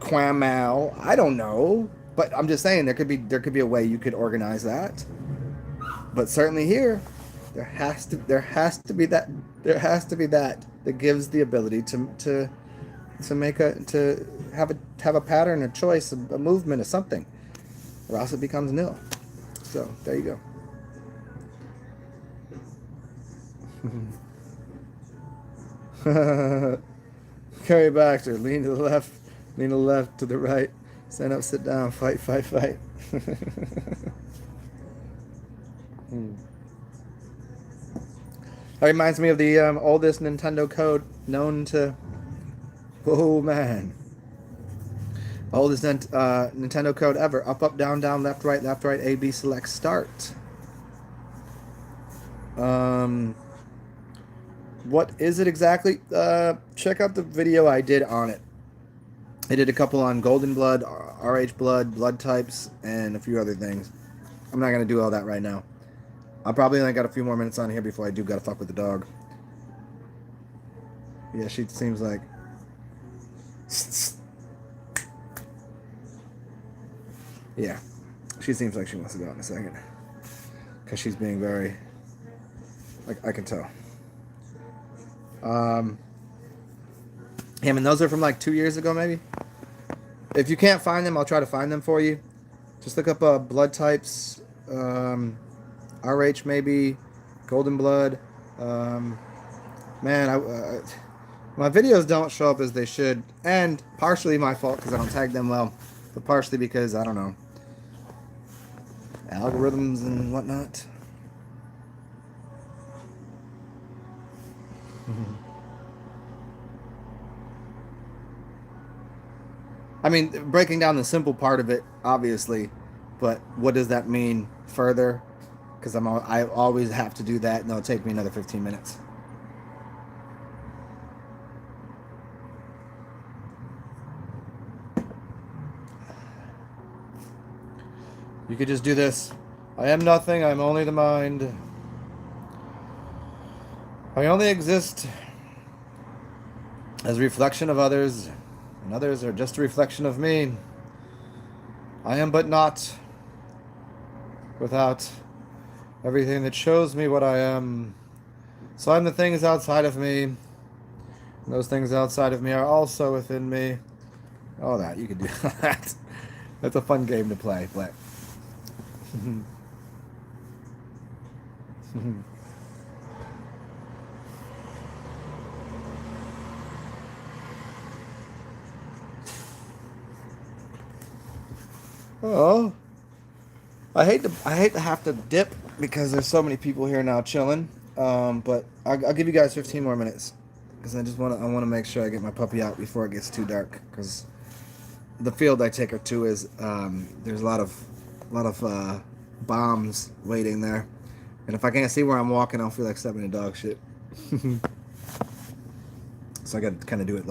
quamal. I don't know, but I'm just saying there could be a way you could organize that. But certainly here, there has to be that gives the ability to have a pattern, a choice, a movement, or something, or else it becomes nil. So there you go. Carry Baxter, lean to the left, to the right, stand up, sit down, fight. That reminds me of the oldest Nintendo code known to... Oh, man. Oldest Nintendo code ever. Up, down, left, right, A, B, select, start. What is it exactly? Check out the video I did on it. I did a couple on golden blood, RH blood types, and a few other things. I'm not going to do all that right now. I probably only got a few more minutes on here before I do gotta fuck with the dog. Yeah, she seems like... Yeah, she seems like she wants to go out in a second. Because she's being very... I can tell. Yeah, I mean, those are from like 2 years ago, maybe. If you can't find them, I'll try to find them for you. Just look up blood types, RH maybe, golden blood. Man, my videos don't show up as they should, and partially my fault because I don't tag them well, but partially because I don't know. algorithms and whatnot. I mean, breaking down the simple part of it, obviously, but what does that mean further? Because I always have to do that, and it'll take me another 15 minutes. You could just do this. I am nothing. I'm only the mind. I only exist as a reflection of others, and others are just a reflection of me. I am but not without everything that shows me what I am. So I'm the things outside of me, and those things outside of me are also within me. All that, you could do that. That's a fun game to play, but... Oh, I hate to have to dip because there's so many people here now chilling. But I'll give you guys 15 more minutes because I want to make sure I get my puppy out before it gets too dark. Because the field I take her to is there's a lot of bombs waiting there, and if I can't see where I'm walking, I'll feel like stepping in dog shit. So I got to kind of do it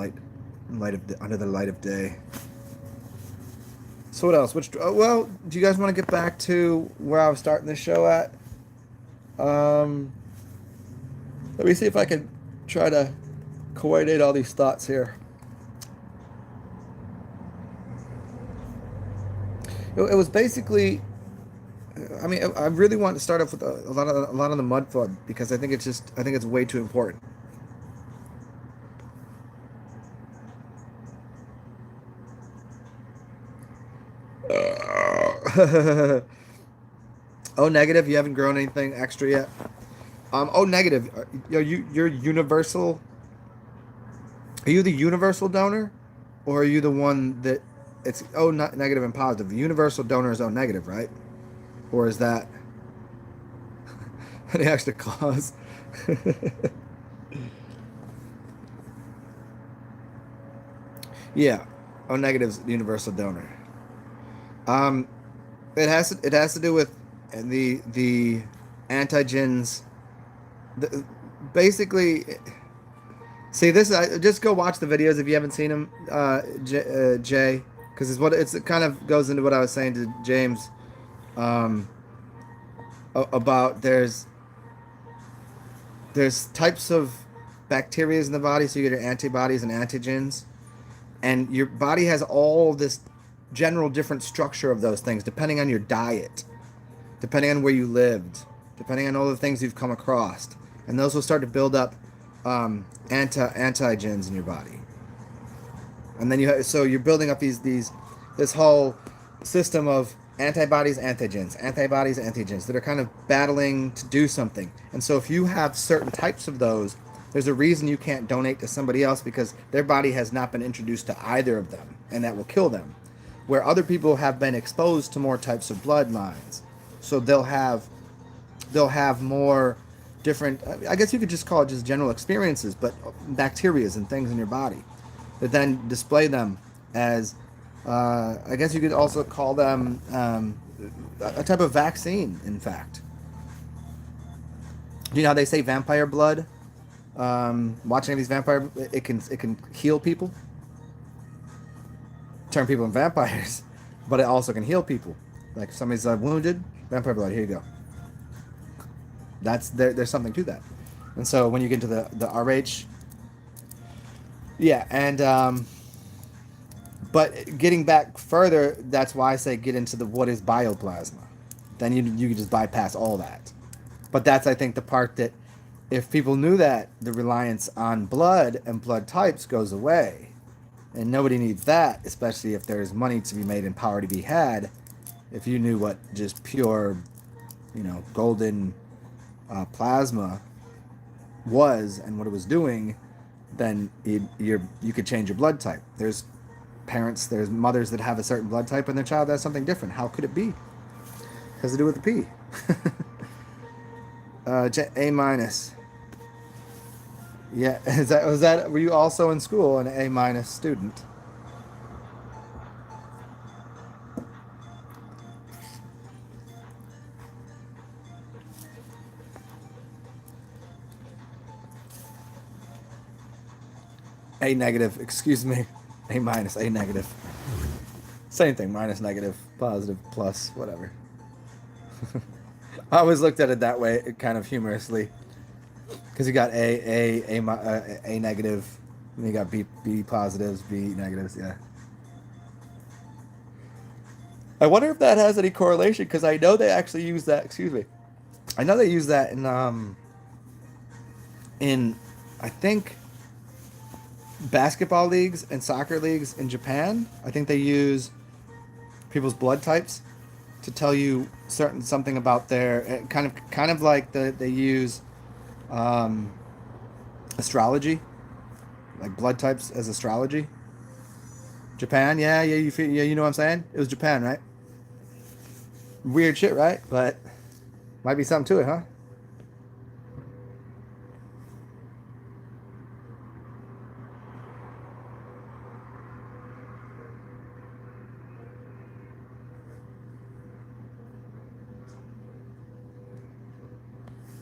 under the light of day. So what else? Well, do you guys want to get back to where I was starting this show at? Let me see if I can try to coordinate all these thoughts here. It was basically, I mean, I really want to start off with a lot of the mud flood because I think it's way too important. Oh, negative. You haven't grown anything extra yet. Oh, negative. You're universal. Are you the universal donor, or are you the one that it's not negative and positive? The universal donor is O negative, right? Or is that the extra cause? Yeah, O negative is the universal donor. It has to do with the antigens. Basically, see this. Just go watch the videos if you haven't seen them, Jay, because it kind of goes into what I was saying to James, about there's types of bacteria in the body, so you get your antibodies and antigens, and your body has all this general different structure of those things depending on your diet, depending on where you lived, depending on all the things you've come across, and those will start to build up antigens in your body, and then you're building up this whole system of antibodies, antigens that are kind of battling to do something. And so if you have certain types of those, there's a reason you can't donate to somebody else because their body has not been introduced to either of them, and that will kill them. Where other people have been exposed to more types of bloodlines, so they'll have more different, I guess you could just call it just general experiences, but bacterias and things in your body that then display them as, I guess you could also call them a type of vaccine, in fact. You know how they say vampire blood? Watching these vampire, it can heal people, turn people into vampires, but it also can heal people. Like if somebody's wounded, vampire blood, here you go. There's something to that. And so when you get into the RH, yeah, and but getting back further, that's why I say get into what is bioplasma. Then you can just bypass all that. But that's, I think, the part that if people knew that, the reliance on blood and blood types goes away. And nobody needs that, especially if there's money to be made and power to be had. If you knew what just pure, golden plasma was and what it was doing, then you could change your blood type. There's mothers that have a certain blood type and their child has something different. How could it be? Has to do with the P. A minus. Yeah, were you also in school an A minus student? A negative, excuse me. A minus, A negative. Same thing, minus, negative, positive, plus, whatever. I always looked at it that way, kind of humorously. Because you got A negative, and you got B positives, B negatives, yeah. I wonder if that has any correlation, because I know they actually use that, excuse me. I know they use that in I think basketball leagues and soccer leagues in Japan. I think they use people's blood types to tell you something about their kind of like they use astrology, like blood types as astrology. Japan, yeah, you know what I'm saying? It was Japan, right? Weird shit, right? But might be something to it, huh?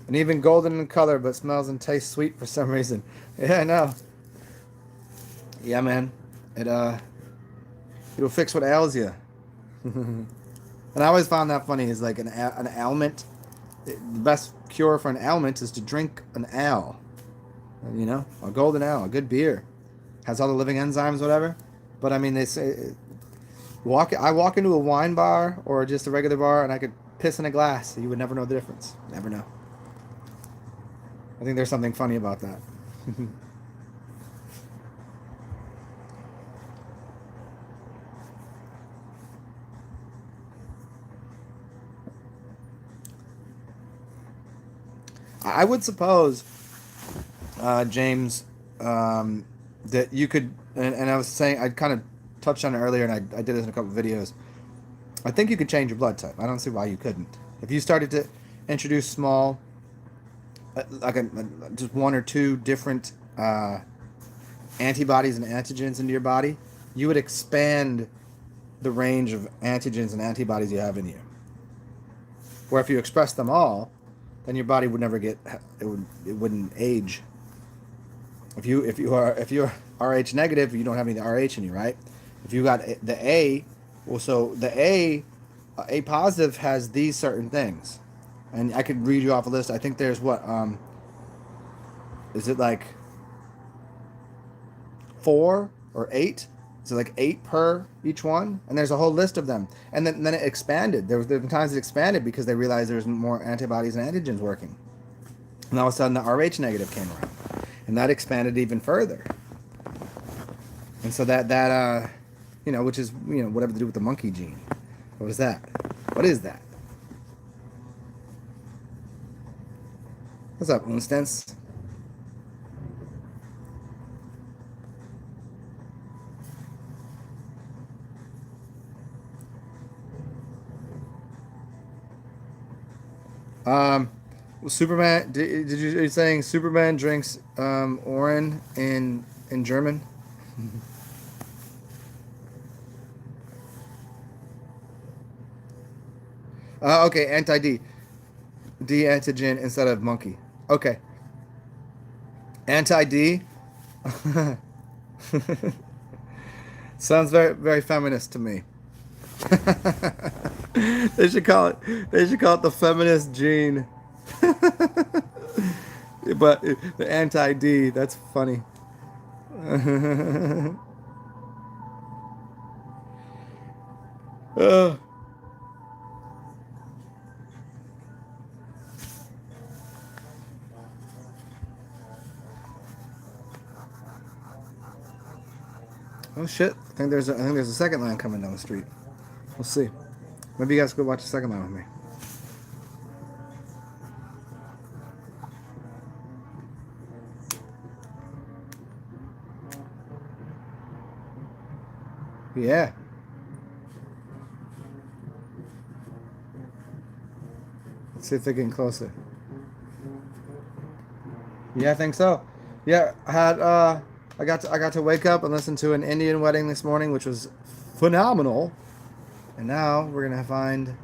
And even golden in color, but smells and tastes sweet for some reason. Yeah, I know. Yeah, man. It'll fix what ails you. And I always found that funny. Is like an ailment. The best cure for an ailment is to drink an ale. You know, a golden ale, a good beer, has all the living enzymes, whatever. But I mean, they say I walk into a wine bar or just a regular bar, and I could piss in a glass. You would never know the difference. Never know. I think there's something funny about that. I would suppose, James, that you could, and I was saying, I kind of touched on it earlier, and I did this in a couple of videos. I think you could change your blood type. I don't see why you couldn't. If you started to introduce small, just one or two different antibodies and antigens into your body, you would expand the range of antigens and antibodies you have in you. Where if you express them all, then your body would never it wouldn't age. If you're Rh negative, you don't have any Rh in you, right? If you got the A, well, so the A positive has these certain things, and I could read you off a list. I think there's is it like 4 or 8? So like 8 per each one, and there's a whole list of them. And then it expanded. There been times it expanded because they realized there's more antibodies and antigens working. And all of a sudden the Rh negative came around, and that expanded even further. And so that which is whatever to do with the monkey gene. What is that? What is that? What's up, Unstance? Superman. Are you saying Superman drinks Oren in German? Okay, anti-D. D antigen instead of monkey. Okay. Anti-D. Sounds very, very feminist to me. They should call it the feminist gene. But the anti-D, that's funny. Oh shit! I think there's a second line coming down the street. We'll see. Maybe you guys go watch the second line with me. Yeah. See if they're getting closer. Yeah, I think so. Yeah, I got to wake up and listen to an Indian wedding this morning, which was phenomenal. And now we're gonna find.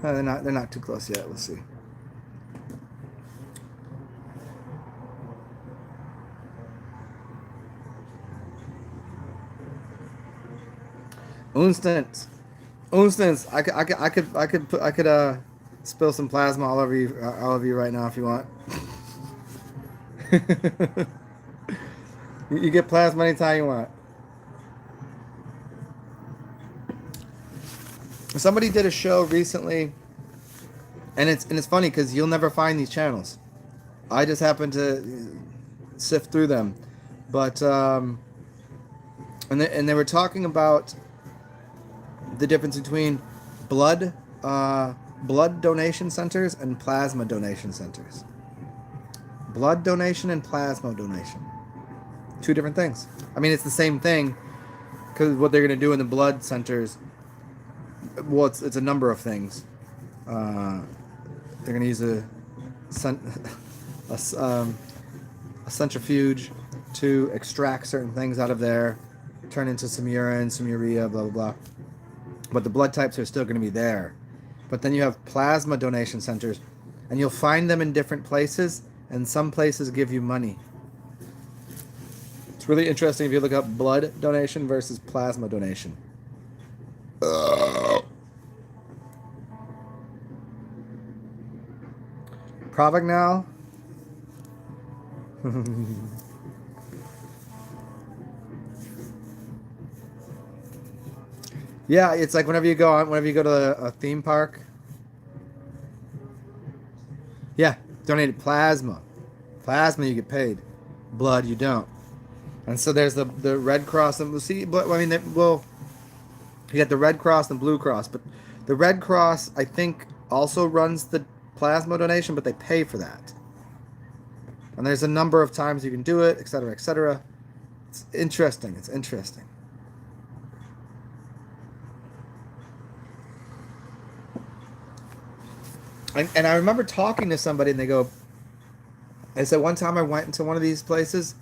They're not too close yet. Let's see. Unstance. I could spill some plasma all over you right now if you want. You get plasma anytime you want. Somebody did a show recently, and it's funny because you'll never find these channels. I just happened to sift through them, but and they were talking about the difference between blood donation centers and plasma donation centers. Blood donation and plasma donation, two different things. I mean, it's the same thing, because what they're going to do in the blood centers, well, it's a number of things. They're going to use a centrifuge to extract certain things out of there, turn into some urine, some urea, blah blah blah. But the blood types are still going to be there. But then you have plasma donation centers, and you'll find them in different places, and some places give you money. It's really interesting if you look up blood donation versus plasma donation. Provignal. Yeah, it's like whenever you go to a theme park. Yeah, donated plasma. Plasma you get paid. Blood you don't. And so there's the Red Cross, and we'll see. But I mean, you got the Red Cross and Blue Cross, but the Red Cross I think also runs the plasma donation, but they pay for that. And there's a number of times you can do it, etc., etc. It's interesting. It's interesting. And I remember talking to somebody, and I said one time I went into one of these places,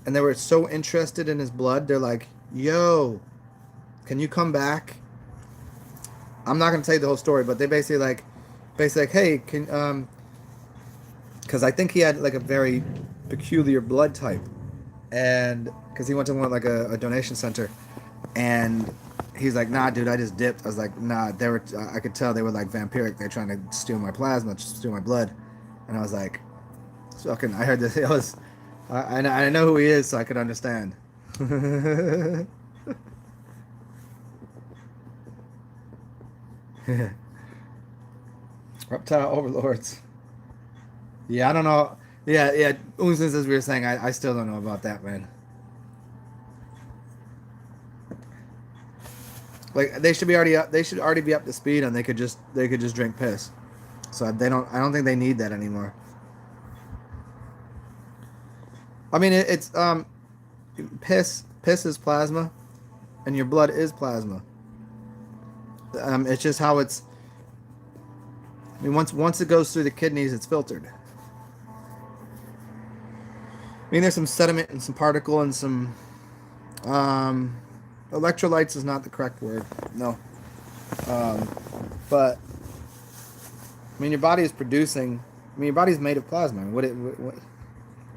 and they were so interested in his blood. They're like, "Yo, can you come back?" I'm not gonna tell you the whole story, but they basically like, "Hey, can because I think he had like a very peculiar blood type, and because he went to one like a donation center, and he's like, "Nah, dude, I just dipped." I was like, "Nah." I could tell they were like vampiric. They're trying to steal my plasma, steal my blood, and I was like, "Fucking!" I heard this. I know who he is, so I could understand. Reptile overlords. Yeah, I don't know. Yeah. Since as we were saying, I still don't know about that, man. Like they should already be up to speed, and they could just drink piss. So I don't think they need that anymore. I mean, it's piss is plasma, and your blood is plasma. It's just how it's. I mean, once it goes through the kidneys, it's filtered. I mean, there's some sediment and some particle and some electrolytes is not the correct word. No. But I mean, your body is producing. I mean, your body's made of plasma. I mean, what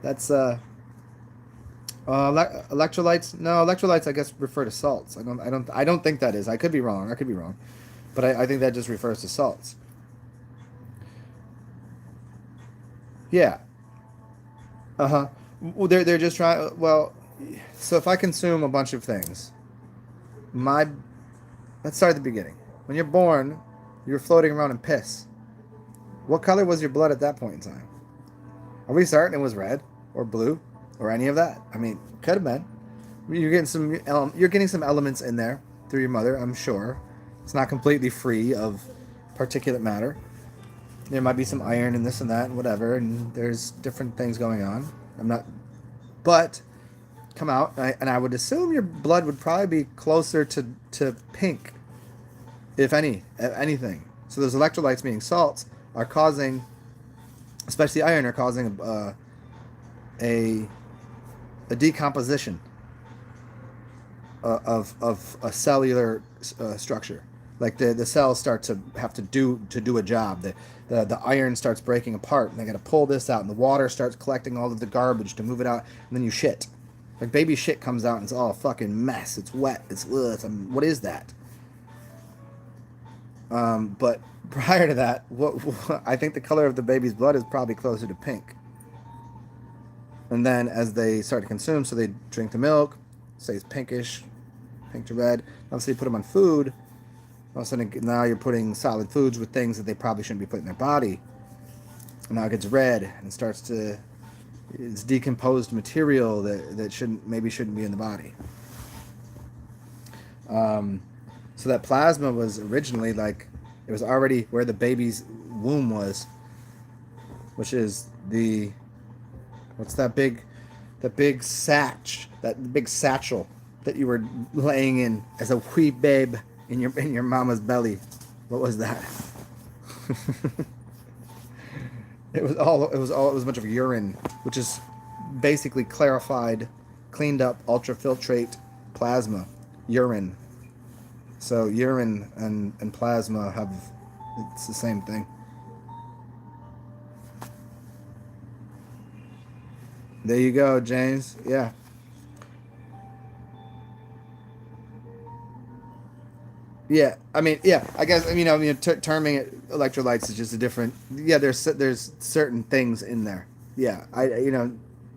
that's electrolytes. No, electrolytes I guess refer to salts. I don't think that is. I could be wrong. But I think that just refers to salts. Yeah. Uh-huh. Well, they're just trying. Well, so if I consume a bunch of things, let's start at the beginning. When you're born, you're floating around in piss. What color was your blood at that point in time? Are we certain it was red or blue or any of that? I mean, could have been. You're getting some elements in there through your mother, I'm sure. It's not completely free of particulate matter. There might be some iron and this and that and whatever, and there's different things going on. But come out, and I would assume your blood would probably be closer to pink, if anything. So those electrolytes being salts are causing, especially iron, are causing a decomposition of a cellular structure. Like the cells start to have to do a job. The iron starts breaking apart, and they got to pull this out, and the water starts collecting all of the garbage to move it out, and then you shit. Like baby shit comes out, and it's all a fucking mess. It's wet. What is that? But prior to that, what I think the color of the baby's blood is probably closer to pink. And then as they start to consume, so they drink the milk, say it's pinkish, pink to red. Obviously, you put them on food. All of a sudden, now you're putting solid foods with things that they probably shouldn't be putting in their body. And now it gets red and starts to, it's decomposed material that shouldn't be in the body. So that plasma was originally like, it was already where the baby's womb was, which is what's that big satchel that you were laying in as a wee babe in your mama's belly. What was that? It was a bunch of urine, which is basically clarified, cleaned up ultrafiltrate plasma, urine. So urine and plasma it's the same thing. There you go, James. Yeah. Yeah, I mean, yeah, I guess terming it electrolytes is just a different. Yeah, there's certain things in there. Yeah,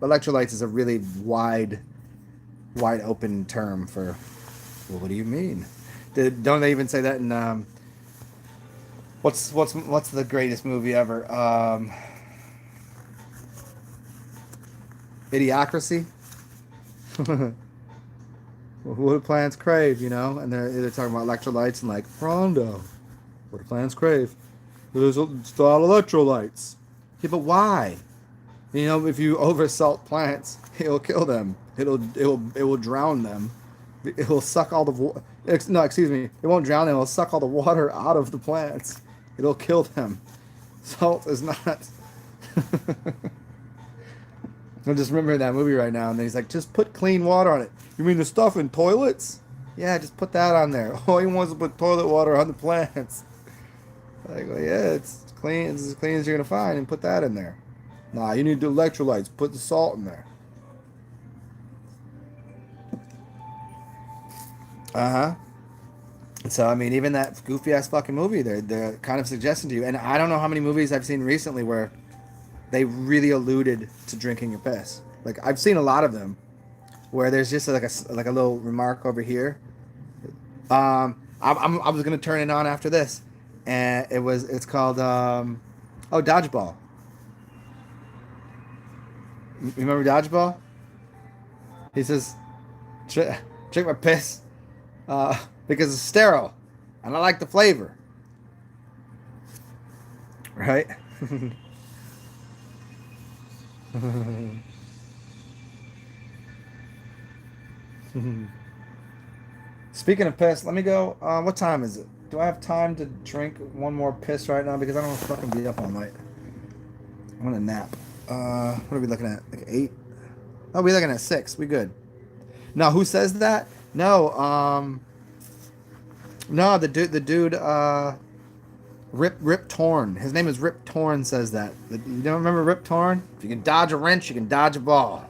electrolytes is a really wide open term for. Well, what do you mean? Don't they even say that in what's the greatest movie ever? Idiocracy. What do plants crave, And they're talking about electrolytes and like, Rondo, what do plants crave? It's a lot of electrolytes. Yeah, but why? If you oversalt plants, it'll kill them. It will drown them. It will suck all the water. No, excuse me. It won't drown them. It will suck all the water out of the plants. It'll kill them. Salt is not. I'm just remembering that movie right now, and he's like, just put clean water on it. You mean the stuff in toilets? Yeah, just put that on there. Oh, he wants to put toilet water on the plants. Like, well, yeah, it's clean. It's as clean as you're going to find, and put that in there. Nah, you need the electrolytes. Put the salt in there. Uh-huh. So, I mean, even that goofy-ass fucking movie, they're kind of suggesting to you. And I don't know how many movies I've seen recently where they really alluded to drinking your piss. Like, I've seen a lot of them where there's just like a little remark over here. I was gonna turn it on after this, and it's called Dodgeball. You remember Dodgeball? He says, drink my piss because it's sterile, and I like the flavor. Right? Speaking of piss, let me go. What time is it? Do I have time to drink one more piss right now? Because I don't want to fucking be up all night. I'm gonna nap. What are we looking at? Like 8? Oh, we're looking at 6. We good. No, who says that? No, no, the dude, Rip Torn. His name is Rip Torn. Says that. You don't remember Rip Torn? If you can dodge a wrench, you can dodge a ball.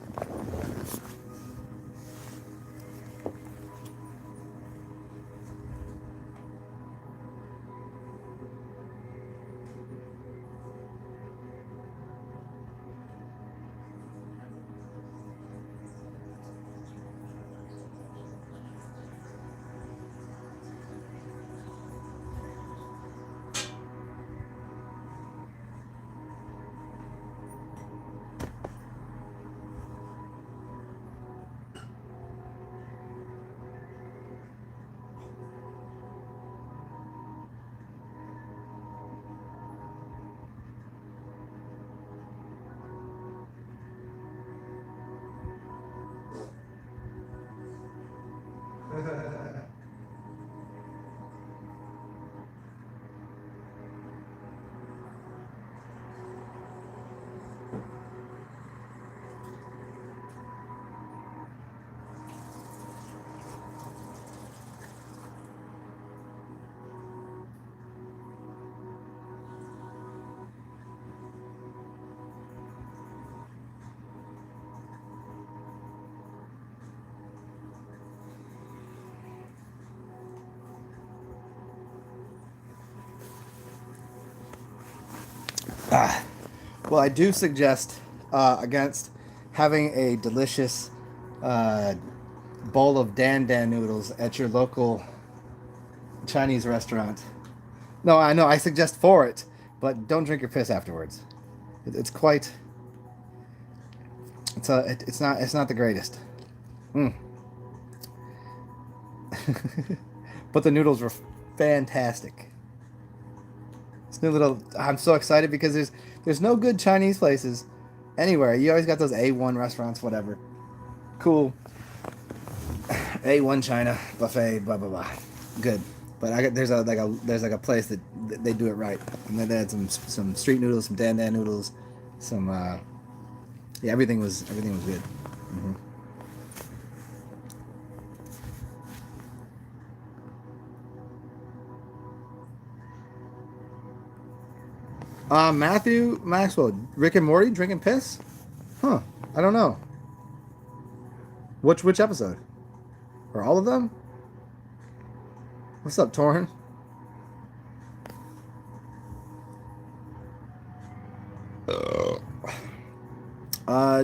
Ah, well, I do suggest against having a delicious uh, bowl of dan dan noodles at your local Chinese restaurant. No, I know I suggest for it, but don't drink your piss afterwards. It's quite. It's not the greatest. Mm. But the noodles were fantastic. This new little. I'm so excited because there's no good Chinese places anywhere. You always got those A1 restaurants, whatever. Cool. A1 China buffet, blah blah blah. Good. But there's like a place that they do it right, and then they had some street noodles, some dan dan noodles, some yeah, everything was good. Hmm. Matthew Maxwell, Rick and Morty drinking piss? Huh? I don't know. Which episode? Or all of them? What's up, Torrin?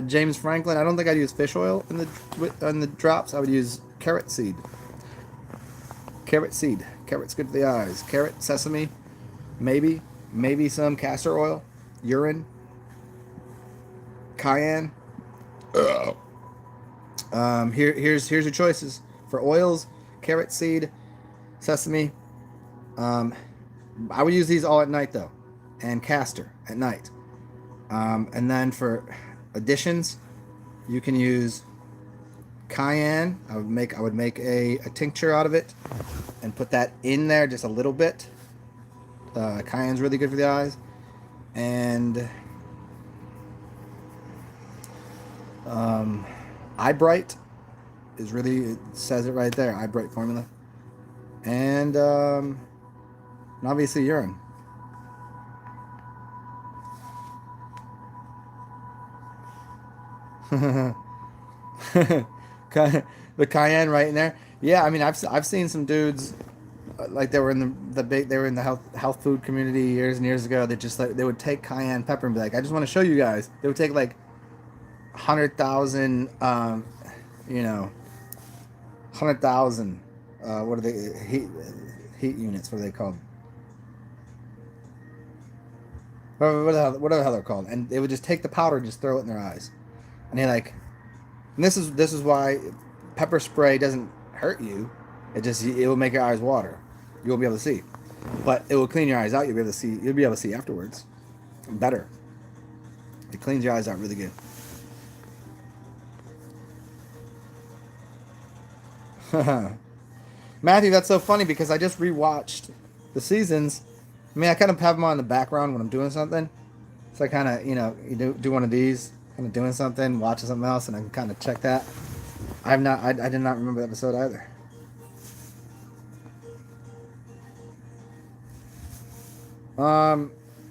James Franklin. I don't think I'd use fish oil in the drops. I would use carrot seed. Carrot seed. Carrot's good for the eyes. Carrot, sesame, maybe some castor oil, urine, cayenne. Here's your choices for oils: carrot seed, sesame. I would use these all at night though, and castor at night. And then for additions, you can use cayenne. I would make a tincture out of it and put that in there just a little bit. Cayenne's really good for the eyes, and eye bright is really, it says it right there, eye bright formula, and obviously urine. The cayenne right in there. Yeah, I mean, I've seen some dudes like they were in they were in the health food community years and years ago. They just like they would take cayenne pepper and be like, I just want to show you guys. They would take like 100,000, you know, 100,000. What are they heat units? What are they called? What the hell they're called? And they would just take the powder and just throw it in their eyes. And they're like, and this is why pepper spray doesn't hurt you. It will make your eyes water. You won't be able to see, but it will clean your eyes out. You'll be able to see. You'll be able to see afterwards, better. It cleans your eyes out really good. Matthew, that's so funny because I just rewatched the seasons. I mean, I kind of have them on in the background when I'm doing something. So I kind of, you do one of these, kind of doing something, watching something else, and I can kind of check that. I did not remember the episode either.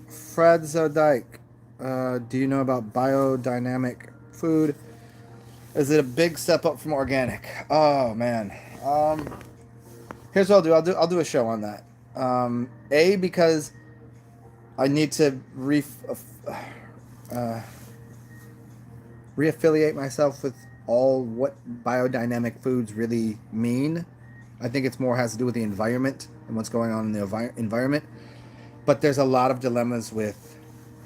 Fred Zodike, do you know about biodynamic food? Is it a big step up from organic? Oh man. Here's what I'll do. I'll do a show on that. Because I need to reaffiliate myself with all what biodynamic foods really mean. I think it's more has to do with the environment and what's going on in the environment. But there's a lot of dilemmas with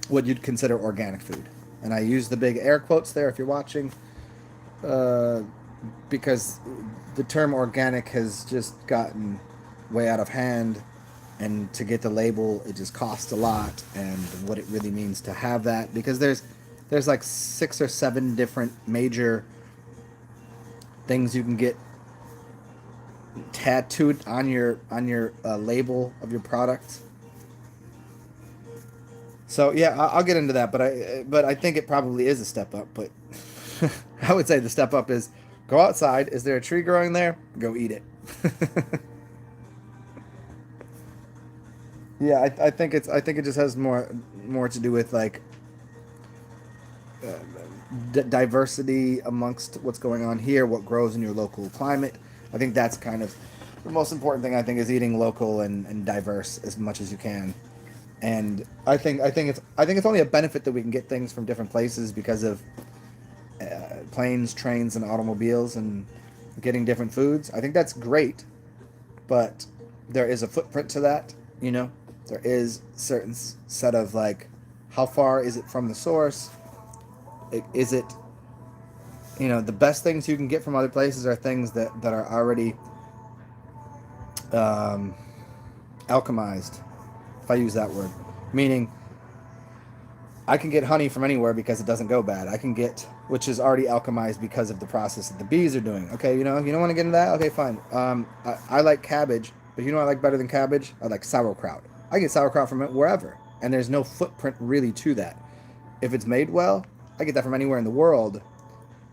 what you'd consider organic food. And I use the big air quotes there if you're watching, because the term organic has just gotten way out of hand. And to get the label, it just costs a lot. And what it really means to have that, because there's like 6 or 7 different major things you can get tattooed on your label of your product. So yeah, I'll get into that, but I think it probably is a step up. But I would say the step up is go outside. Is there a tree growing there? Go eat it. Yeah, I think it just has more to do with like diversity amongst what's going on here, what grows in your local climate. I think that's kind of the most important thing. I think is eating local and diverse as much as you can. And I think it's only a benefit that we can get things from different places because of planes, trains, and automobiles, and getting different foods. I think that's great, but there is a footprint to that. You know, there is certain set of like, how far is it from the source? Is it, the best things you can get from other places are things that are already um, alchemized, if I use that word. Meaning, I can get honey from anywhere because it doesn't go bad. I can get, which is already alchemized because of the process that the bees are doing. Okay, you don't want to get into that? Okay, fine. I like cabbage, but you know what I like better than cabbage? I like sauerkraut. I get sauerkraut from wherever, and there's no footprint really to that. If it's made well, I get that from anywhere in the world,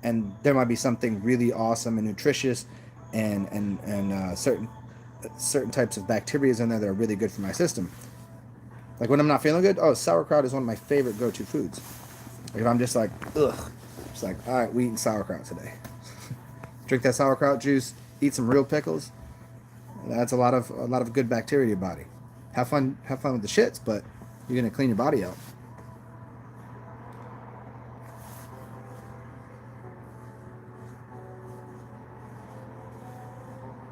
and there might be something really awesome and nutritious, and certain types of bacteria in there that are really good for my system. Like when I'm not feeling good, sauerkraut is one of my favorite go-to foods. Like if I'm just like, ugh, it's like, all right, we eating sauerkraut today. Drink that sauerkraut juice, eat some real pickles. That's a lot of good bacteria in your body. Have fun with the shits, but you're gonna clean your body out.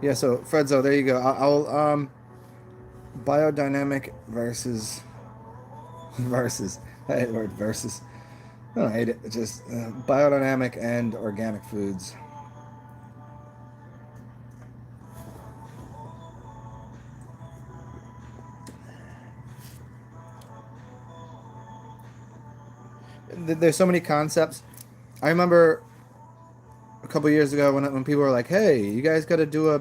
Yeah, so Fredzo, there you go. I'll biodynamic versus I hate the word versus. I don't hate it. It's just biodynamic and organic foods. There's so many concepts. I remember a couple years ago when people were like, "Hey, you guys got to do a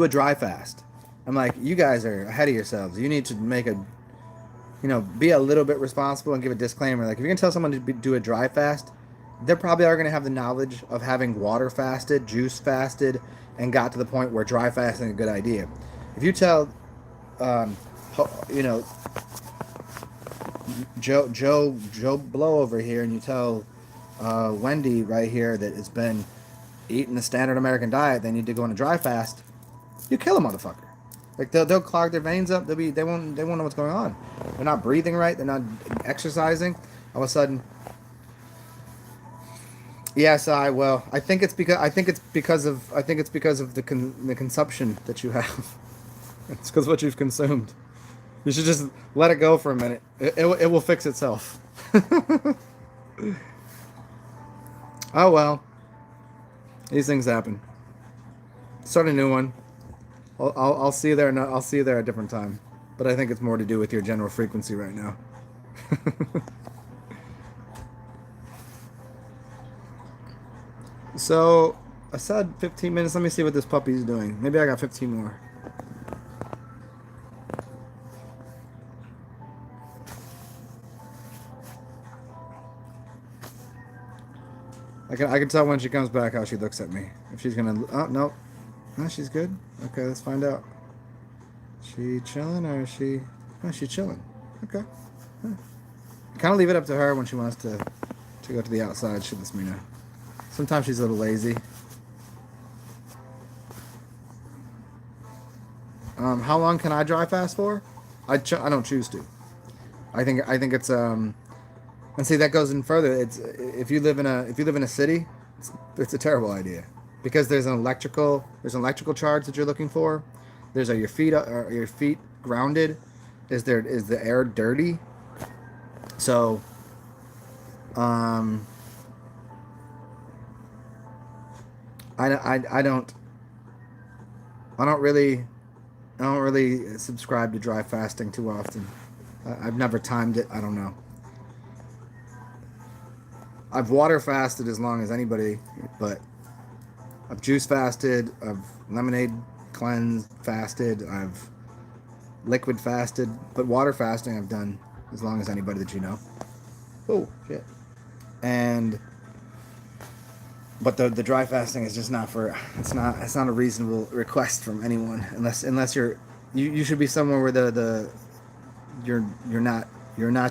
dry fast." I'm like, "You guys are ahead of yourselves. You need to be a little bit responsible and give a disclaimer. Like, if you're gonna tell someone to do a dry fast, they probably are gonna have the knowledge of having water fasted, juice fasted, and got to the point where dry fasting is a good idea. If you tell, you know, Joe Blow over here, and you tell Wendy right here that it's been eating the standard American diet, they need to go on a dry fast, you kill a motherfucker. Like they'll clog their veins up. They won't know what's going on. They're not breathing right. They're not exercising. All of a sudden, yes, I think it's because of the consumption that you have. It's because what you've consumed. You should just let it go for a minute. It will fix itself. Oh well, these things happen. Start a new one. I'll see you there. I'll see you there at a different time. But I think it's more to do with your general frequency right now. So I said 15 minutes. Let me see what this puppy's doing. Maybe I got 15 more. I can tell when she comes back how she looks at me. If she's gonna. Oh no, no, she's good. Okay, let's find out. She chilling or is she? Oh, she's chilling. Okay. Huh. Kind of leave it up to her when she wants to go to the outside. She lets me know. Sometimes she's a little lazy. How long can I dry fast for? I don't choose to. I think it's and see that goes in further. It's if you live in a city, it's a terrible idea because there's an electrical charge that you're looking for. Are your feet grounded? Is the air dirty? So, I don't really subscribe to dry fasting too often. I've never timed it. I don't know. I've water fasted as long as anybody, but I've juice fasted. I've lemonade cleansed fasted. I've liquid fasted, but water fasting I've done as long as anybody that you know. Oh shit! But the dry fasting is just not for. It's not a reasonable request from anyone unless you should be somewhere where you're not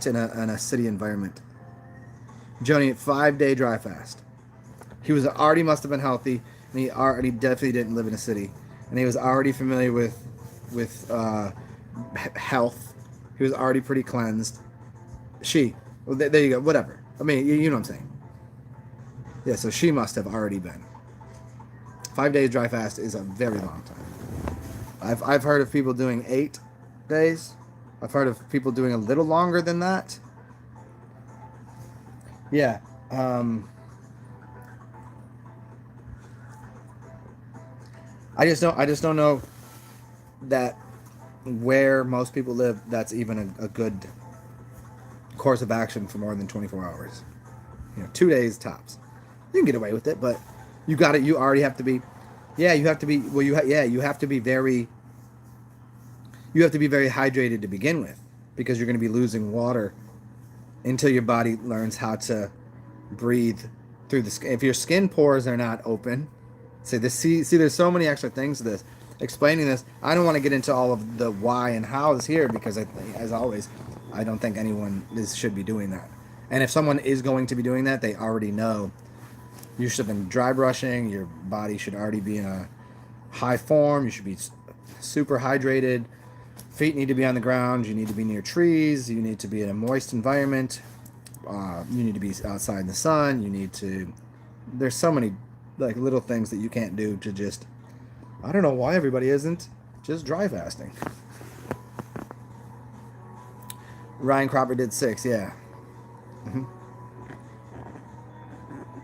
in a city environment. Joni, 5-day dry fast. He must have been healthy, and he definitely didn't live in a city, and he was already familiar with health. He was already pretty cleansed. Well, there you go. Whatever. I mean, you know what I'm saying. Yeah, so she must have already been. 5 days dry fast is a very long time. I've heard of people doing 8 days. I've heard of people doing a little longer than that. Yeah. I just don't know that where most people live, that's even a good course of action for more than 24 hours. 2 days tops. You can get away with it, but you got it. You already have to be. Yeah, you have to be. Well, you have to be very. You have to be very hydrated to begin with, because you're going to be losing water until your body learns how to breathe through the skin. If your skin pores are not open, see, there's so many extra things to this. Explaining this, I don't want to get into all of the why and hows here, because as always, I don't think anyone should be doing that. And if someone is going to be doing that, they already know. You should have been dry brushing. Your body should already be in a high form. You should be super hydrated. Feet need to be on the ground. You need to be near trees. You need to be in a moist environment. You need to be outside in the sun. You need to. There's so many little things that you can't do to just. I don't know why everybody isn't just dry fasting. Ryan Cropper did 6. Yeah. Mm-hmm.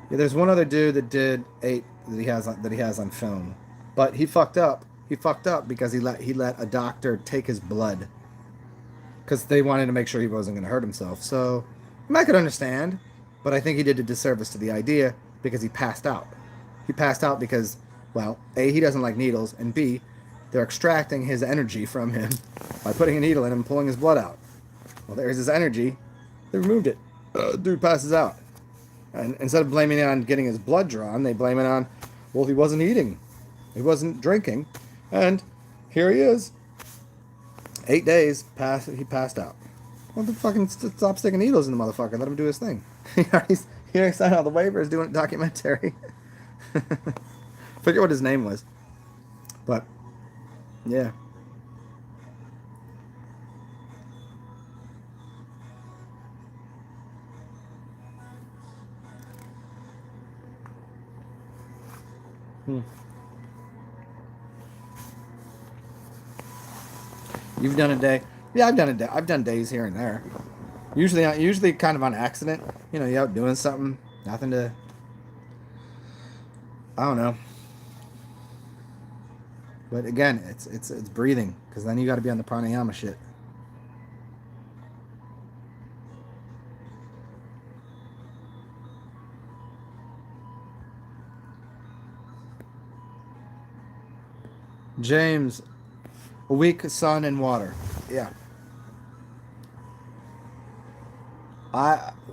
Yeah, there's one other dude that did 8 that he has on film, but he fucked up. He fucked up because he let a doctor take his blood because they wanted to make sure he wasn't going to hurt himself. So I could understand, but I think he did a disservice to the idea because he passed out. He passed out because, well, A, he doesn't like needles, and B, they're extracting his energy from him by putting a needle in him and pulling his blood out. Well, there's his energy. They removed it. Dude passes out. And instead of blaming it on getting his blood drawn, they blame it on, well, he wasn't eating. He wasn't drinking. And here he is. 8 days, he passed out. Well, fucking stop sticking needles in the motherfucker. Let him do his thing. He already signed all the waivers doing a documentary. Forget what his name was. But, yeah. You've done a day. Yeah, I've done a day. I've done days here and there. Usually kind of on accident. You're out doing something. Nothing to. I don't know. But again, it's breathing, because then you got to be on the pranayama shit. James, a week, sun, and water. Yeah.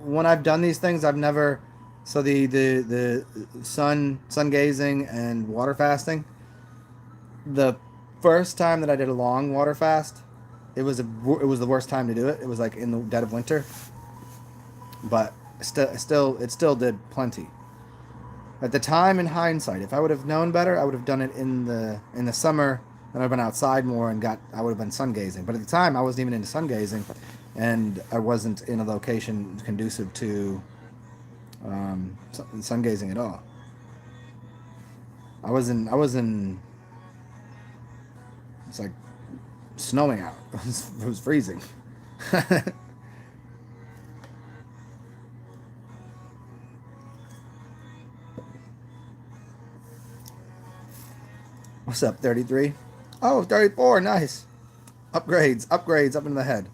When I've done these things, I've never. So the sun gazing and water fasting. The first time that I did a long water fast, it was the worst time to do it. It was like in the dead of winter. But it still did plenty. At the time, in hindsight, if I would have known better, I would have done it in the summer, and I've been outside more and I would have been sun gazing. But at the time, I wasn't even into sun gazing, and I wasn't in a location conducive to sun gazing at all. I was in. It's like snowing out. It was freezing. What's up, 33? Oh, 34, nice. Upgrades up into the head.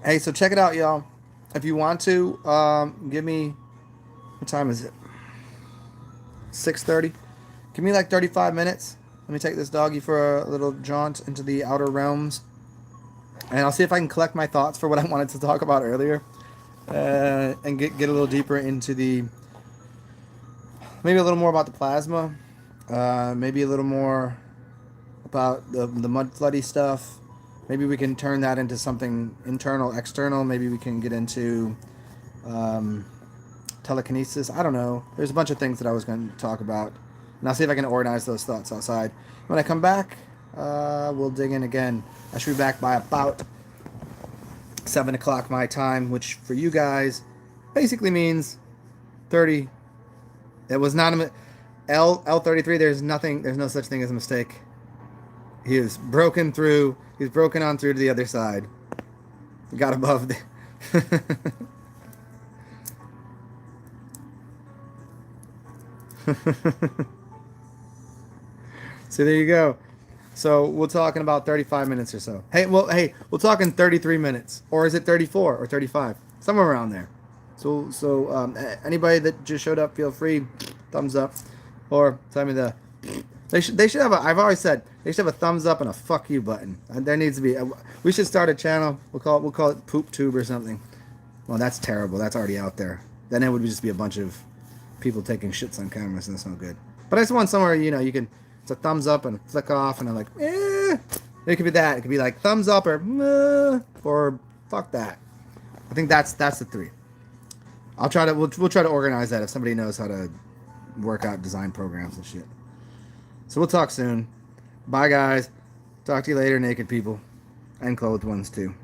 Hey, so check it out, y'all. If you want to, give me, what time is it? 6:30. Give me like 35 minutes. Let me take this doggy for a little jaunt into the outer realms. And I'll see if I can collect my thoughts for what I wanted to talk about earlier. And get a little deeper into maybe a little more about the plasma. Maybe a little more about the mud floody stuff. Maybe we can turn that into something internal, external. Maybe we can get into telekinesis. I don't know. There's a bunch of things that I was going to talk about. And I'll see if I can organize those thoughts outside. When I come back, we'll dig in again. I should be back by about 7 o'clock my time, which for you guys basically means 30. It was not a L33. There's no such thing as a mistake. He is broken through. He's broken on through to the other side. Got above the. So there you go. So we'll talk in about 35 minutes or so. We'll talk in 33 minutes, or is it 34 or 35? Somewhere around there. So anybody that just showed up, feel free, thumbs up, or tell me they should have I've always said they should have a thumbs up and a fuck you button. There needs to be. We should start a channel. We'll call it Poop Tube or something. Well, that's terrible. That's already out there. Then it would just be a bunch of people taking shits on cameras, and that's no good. But I just want somewhere you can. It's a thumbs up and a flick off, and I'm like, eh. It could be that. It could be like thumbs up or fuck that. I think that's the three. We'll try to organize that if somebody knows how to work out design programs and shit. So we'll talk soon. Bye, guys. Talk to you later, naked people. And clothed ones, too.